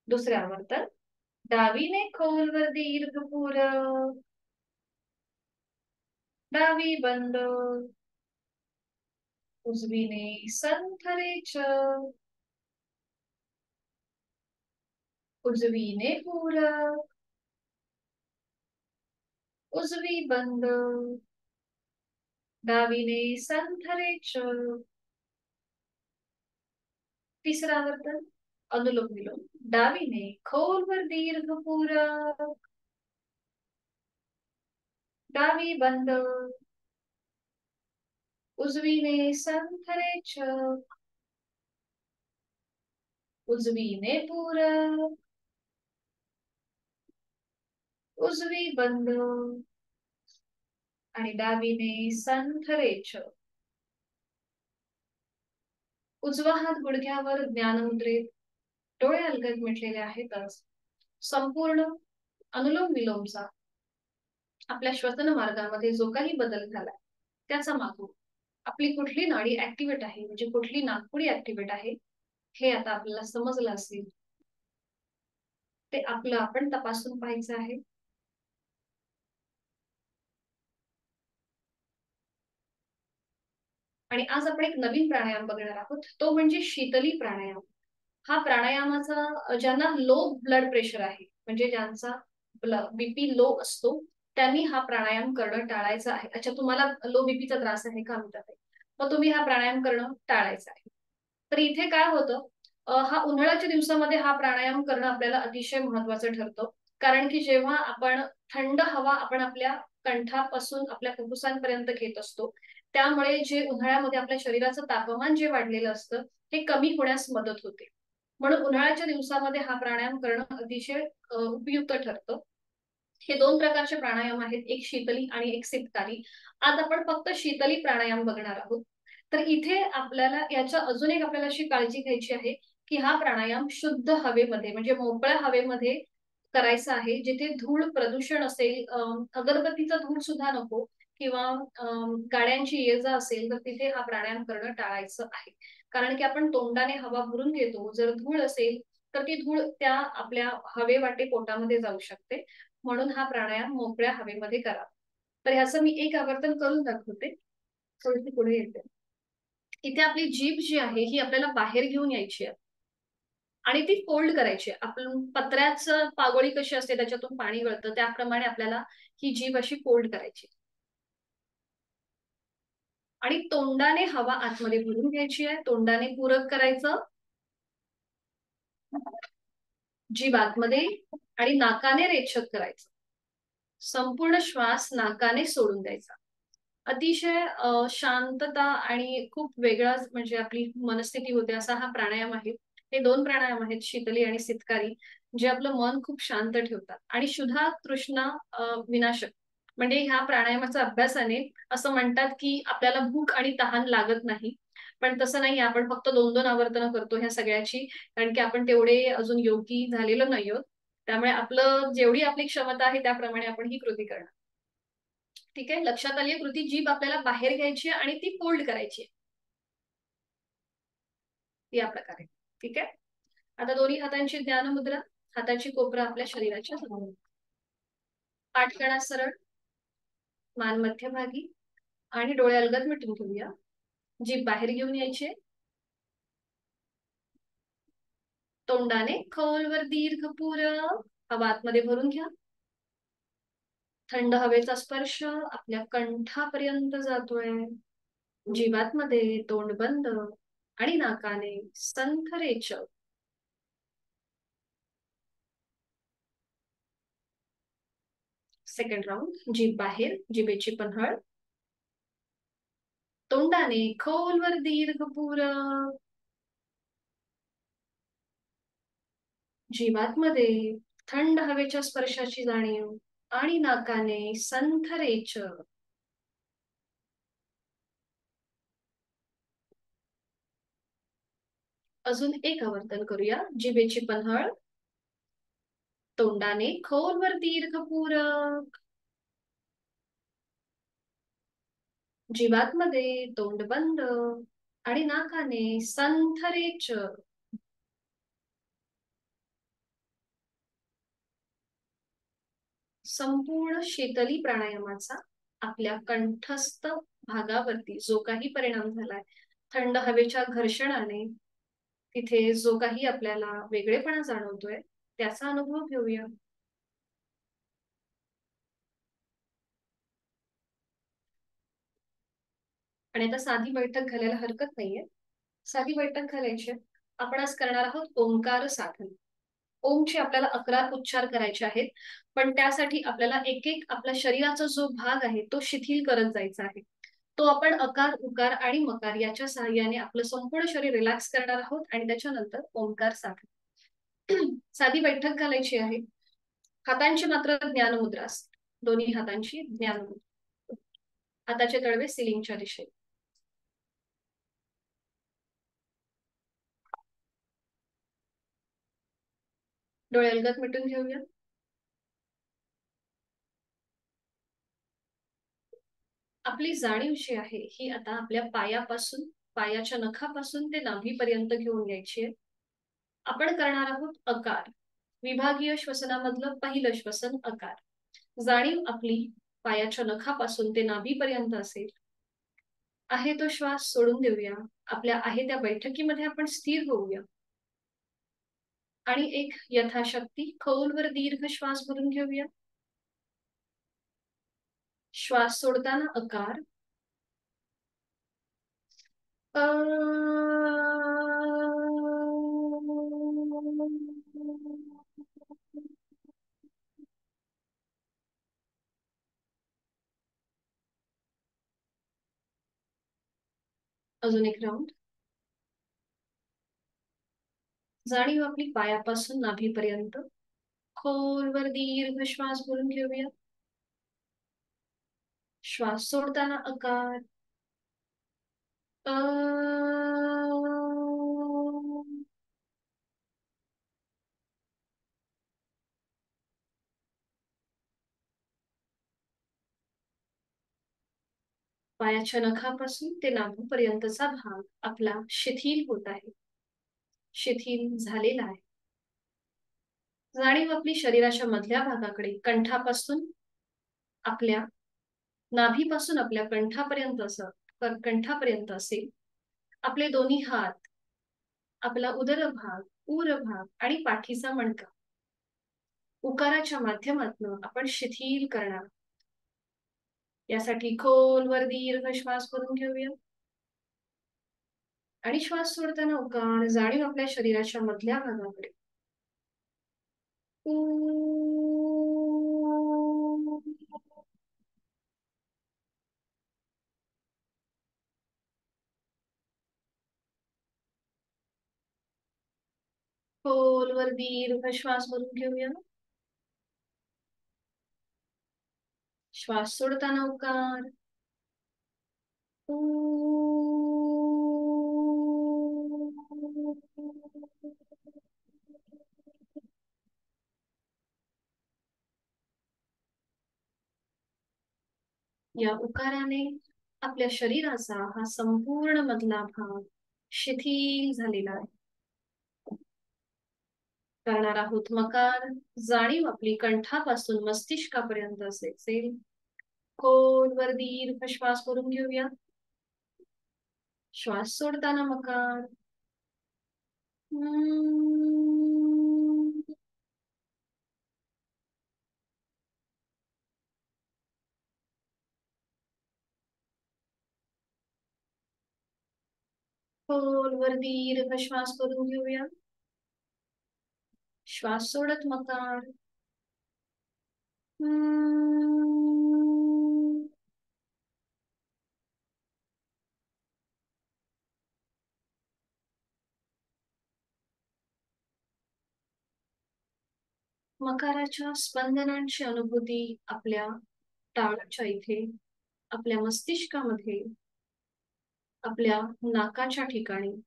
दुसरे आवर्तन. डावीने खोलवर दीर्घ पूरक. डावी बंद. उजवीने संथ रेचक. उजवीने पूरक. उजवी बंद. डावीने संथ रेचक. तिसरा आवर्तन अनुलोम विलोम. डावीने खोलवर दीर्घ पूरक. डावी बंद. उजवीने संथ रेचक. उजवीने पूरक. उजवी बंद आणि डावीने संथ रेचक. उजवा हात गुडघ्यावर ज्ञानमुद्रेत. डोळे अलगद मिटलेले आहेतच. संपूर्ण अनुलोम विलोमचा आपल्या श्वसन मार्गामध्ये जो काही बदल झाला त्याचा मागो आपली कुठली नाडी ऍक्टिव्हेट आहे, म्हणजे कुठली नाकपुडी ऍक्टिव्हेट आहे हे आता आपल्याला समजलं असेल. ते आपलं आपण तपासून पाहायचं आहे. आणि आज आपण एक नवीन प्राणायाम बघणार आहोत, तो म्हणजे शीतली प्राणायाम. हा प्राणायामाचा ज्यांना लो ब्लड प्रेशर आहे, म्हणजे ज्यांचा बीपी लो असतो त्यांनी हा प्राणायाम करणं टाळायचं आहे. अच्छा, तुम्हाला लो बीपीचा त्रास आहे का म्हणतात, मग तुम्ही हा प्राणायाम करणं टाळायचं आहे. तर इथे काय होतं, हा उन्हाळ्याच्या दिवसामध्ये हा प्राणायाम करणं आपल्याला अतिशय महत्वाचं ठरतं. कारण की जेव्हा आपण थंड हवा आपण आपल्या कंठापासून आपल्या फुफ्फुसांपर्यंत घेत असतो, त्यामुळे जे उन्हाळ्यामध्ये आपल्या शरीराचं तापमान जे वाढलेलं असतं हे कमी होण्यास मदत होते. म्हणून उन्हाळ्याच्या दिवसामध्ये हा प्राणायाम करणं अतिशय उपयुक्त ठरतं. हे 2 प्रकारचे प्राणायाम आहेत, एक शीतली आणि एक शीतकारी. आज आपण फक्त शीतली प्राणायाम बघणार आहोत. तर इथे आपल्याला याच्या अजून एक आपल्याला अशी काळजी घ्यायची आहे की हा प्राणायाम शुद्ध हवेमध्ये म्हणजे मोकळ्या हवेमध्ये करायचा आहे, जिथे धूळ प्रदूषण असेल. अगरबत्तीचा धूर सुद्धा नको किंवा गाड्यांची ये जा असेल तर तिथे हा प्राणायाम करणं टाळायचं आहे. कारण की आपण तोंडाने हवा भरून घेतो. जर धूळ असेल तर ती धूळ त्या आपल्या हवेवाटे पोटामध्ये जाऊ शकते. म्हणून हा प्राणायाम मोकळ्या हवेमध्ये करा. तर ह्याचं मी एक आवर्तन करून दाखवते. थोडीशी पुढे येते. इथे आपली जीभ जी आहे ही आपल्याला बाहेर घेऊन यायची आहे आणि ती फोल्ड करायची आहे. आपण पत्र्याचं पागोळी कशी असते त्याच्यातून पाणी गळतं त्याप्रमाणे आपल्याला ही जीभ अशी फोल्ड करायची आणि तोंडाने हवा आतमध्ये भरून घ्यायची आहे. तोंडाने पूरक करायचं, जीभ आतमध्ये आणि नाकाने रेचक करायचं. संपूर्ण श्वास नाकाने सोडून द्यायचा. अतिशय शांतता आणि खूप वेगळाच म्हणजे आपली मनस्थिती होते असा हा प्राणायाम आहे. हे दोन प्राणायाम आहेत, शीतली आणि सितकारी, जे आपलं मन खूप शांत ठेवतात आणि क्षुधा तृष्णा विनाशक. म्हणजे ह्या प्राणायामाच्या अभ्यासाने असं म्हणतात की आपल्याला भूक आणि तहान लागत नाही. पण तसं नाही, आपण फक्त 2-2 आवर्तनं करतो ह्या सगळ्याची, कारण की आपण तेवढे अजून योगी झालेलो नाही आहोत. त्यामुळे आपलं जेवढी आपली क्षमता आहे त्याप्रमाणे आपण ही कृती करणार. ठीक आहे, लक्षात आली कृती. जीभ आपल्याला बाहेर घ्यायची आणि ती फोल्ड करायची या प्रकारे. ठीक आहे. आता दोन्ही हातांची ध्यान मुद्रा. हाताची कोपरा आपल्या शरीराच्या समोर. पाठ करा सरळ, मान मध्यभागी आणि डोळे अलगद मिटून घेऊया. जीभ बाहेर घेऊन यायची, तोंडाने खोलवर दीर्घ पूरक हवा आतमध्ये भरून घ्या. थंड हवेचा स्पर्श आपल्या कंठापर्यंत जातोय. जीवातमध्ये तोंड बंद आणि नाकाने संथ रेचक. Second round. जीभ बाहेर, जिभेची पन्हळ, तोंडाने खोलवर दीर्घ पूरक. जीवातमध्ये थंड हवेच्या स्पर्शाची जाणीव आणि नाकाने संथ रेचक. अजून एक आवर्तन करूया. जिभेची पन्हळ, तोंडाने खोलवर दीर्घ पूरक. जीवातमध्ये तोंड बंद आणि नाकाने संथ रेचक. संपूर्ण शीतली प्राणायामाचा आपल्या कंठस्थ भागावरती जो काही परिणाम झालाय थंड हवेच्या घर्षणाने, तिथे जो काही आपल्याला वेगळेपणा जाणवतोय त्याचा अनुभव घेऊया. आणि आता साधी बैठक घालायला हरकत नाहीये. साधी बैठक घालायची. आपण आज करणार आहोत ओंकार साधन. ओमचे आपल्याला 11 उच्चार करायचे आहेत, पण त्यासाठी आपल्याला एक एक आपल्या शरीराचा जो भाग आहे तो शिथिल करत जायचा आहे. तो आपण अकार, उकार आणि मकार याच्या सहाय्याने आपलं संपूर्ण शरीर रिलॅक्स करणार आहोत आणि त्याच्यानंतर ओंकार साधन. साधी बैठक घालायची आहे. हातांची मात्र ज्ञान मुद्रा असते. दोन्ही हातांची ज्ञान मुद्रा. हाताचे तळवे सिलिंगच्या दिशेने. डोळे अलगद मिटून घेऊया. आपली जाणीव जी आहे ही आता आपल्या पायापासून, पायाच्या नखापासून ते नाभीपर्यंत घेऊन यायची आहे. आपण करणार आहोत अकार. विभागीय श्वसनामधलं पहिलं श्वसन अकार. जाणीव आपली पायाच्या नखापासून ते नाभीपर्यंत असेल. आहे तो श्वास सोडून देऊया. आपल्या आहे त्या बैठकीमध्ये आपण स्थिर होऊया आणि एक यथाशक्ती खोलवर दीर्घ श्वास भरून घेऊया. श्वास सोडताना अकार. अजून एक राऊंड. जाणीव आपली पायापासून नाभीपर्यंत. खोलवर दीर्घ श्वास भरून घेऊया. श्वास सोडताना अकार. पायाच्या नखापासून ते नाभीपर्यंतचा भाग आपला शिथिल होत आहे, शिथिल झालेला आहे. जाणीव आपली शरीराच्या मधल्या भागाकडे कंठापासून आपल्या नाभीपासून आपल्या कंठापर्यंत असेल. आपले दोन्ही हात, आपला उदरभाग, उरभाग आणि पाठीचा मणका उकाराच्या माध्यमातून आपण शिथिल करणार. यासाठी खोलवर दीर्घ श्वास करून घेऊया आणि श्वास सोडताना उकार जाणीव आपल्या शरीराच्या मधल्या भागाकडे. खोलवर दीर्घ श्वास भरून घेऊया. श्वास सोडताना उकार. या उकाराने आपल्या शरीराचा हा संपूर्ण मधला भाग शिथिल झालेला आहे. करणार आहोत मकार. जाणीव आपली कंठापासून मस्तिष्कापर्यंत असेल. खोलवर दीर्घ श्वास करून घेऊया. श्वास सोडताना मकार. खोलवर दीर्घ श्वास करून घेऊया. श्वास सोडत मकार. मकाराच्या स्पंदनांची अनुभूती आपल्या टाळाच्या इथे, आपल्या मस्तिष्कामध्ये, आपल्या नाकाच्या ठिकाणी.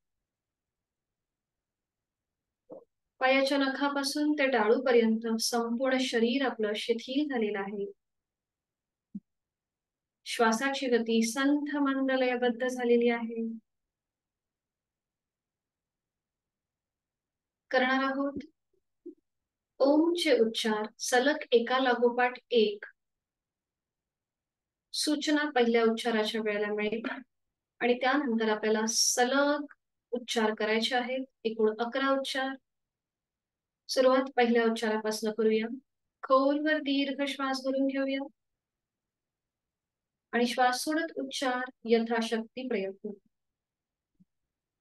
पायाच्या नखापासून ते टाळूपर्यंत संपूर्ण शरीर आपलं शिथिल झालेलं आहे. श्वासाची गती संथ मंद लयबद्ध झालेली आहे. करणार आहोत ओमचे उच्चार सलग एका लागोपाठ एक. सूचना पहिल्या उच्चाराच्या वेळेला मिळेल आणि त्यानंतर आपल्याला सलग उच्चार करायचे आहेत. एकूण 11 उच्चार. सुरुवात पहिल्या उच्चारापासून करूया. खोलवर दीर्घ श्वास भरून घेऊया आणि श्वास सोडत उच्चार यथाशक्ती प्रयत्न.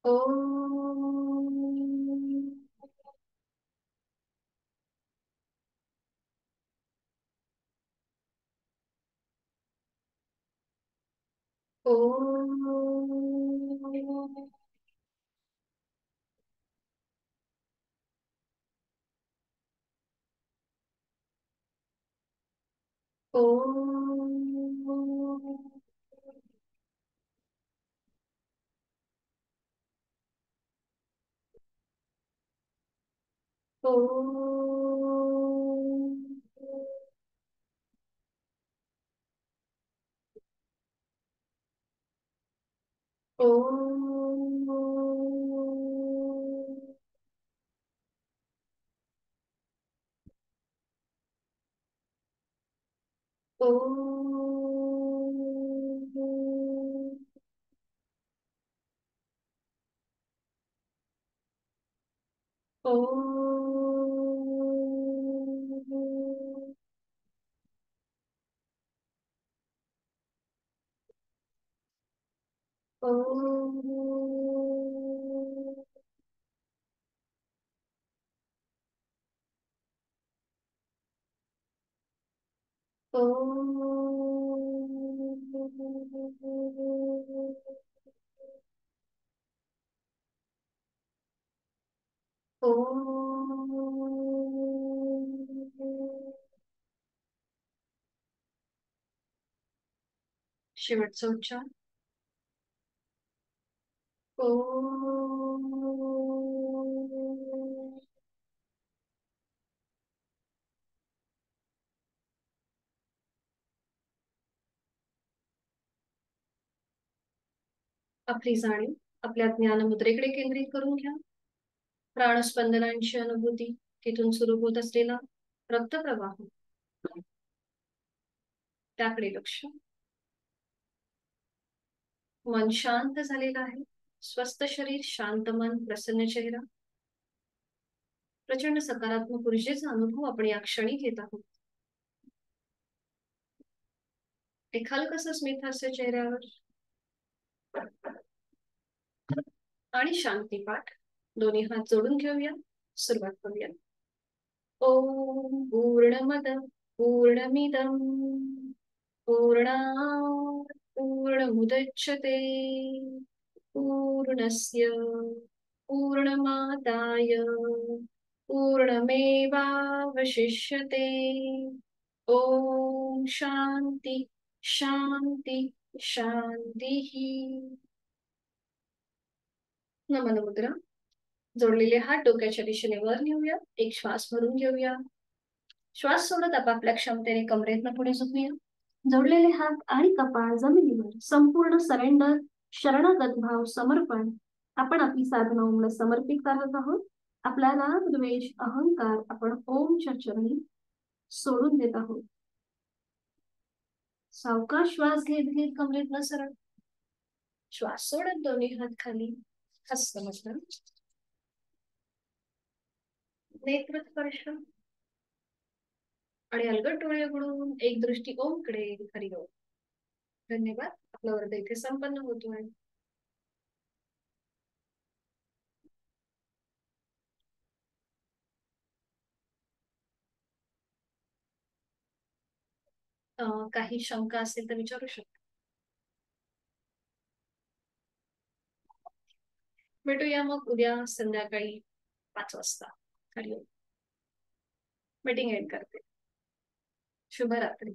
ओम. ओम. ओम. ओम. ओम. ओम. ओम. ओम. शेवटचा उच्चार. आपली जाणीव आपल्या ज्ञानमुद्रेकडे केंद्रित करून घ्या. प्राणस्पंदनांची अनुभूती, तिथून सुरू होत असलेला रक्तप्रवाह, त्याकडे लक्ष. मन शांत झालेलं आहे. स्वस्थ शरीर, शांत मन, प्रसन्न चेहरा. प्रचंड सकारात्मक ऊर्जेचा अनुभव आपण या क्षणी घेत आहोत. एक हलकसं स्मित हास्य चेहऱ्यावर आणि शांती पाठ. दोन्ही हात जोडून घेऊया. सुरुवात करूया. ओम पूर्णमद पूर्णमिदं पूर्णात् पूर्णमुदच्यते पूर्णस्य पूर्णमादाय पूर्णमेवावशिष्यते. ओम शांती शांती शांती. नमन मुद्रा. जोडलेले हात डोक्याच्या दिशेने वर नेऊया. एक श्वास भरून घेऊया. श्वास सोडत आपापल्या क्षमतेने कमरेतनं पुढे झुकूया. जोडलेले हात आणि कपाळ जमिनीवर. संपूर्ण सरेंडर, शरणागत भाव, समर्पण. आपण आपली साधना ओमला समर्पित करत आहोत. आपला राग, द्वेष, अहंकार आपण ओमच्या चरणी सोडून देत आहोत. सावकाश श्वास घेत घेत कमरेतनं सरळ. श्वास सोडत दोन्ही हात खाली. हस्त मस्तक. नेत्र स्पर्श आणि अलगद डोळे उघडून एक दृष्टी ओमकडे. हरिओम. धन्यवाद. आपला वर्ग इथे संपन्न होतोय. काही शंका असेल तर विचारू शकता. भेटूया मग उद्या संध्याकाळी 5 वाजता. हरिओम. मीटिंग एंड करते. शुभरात्री.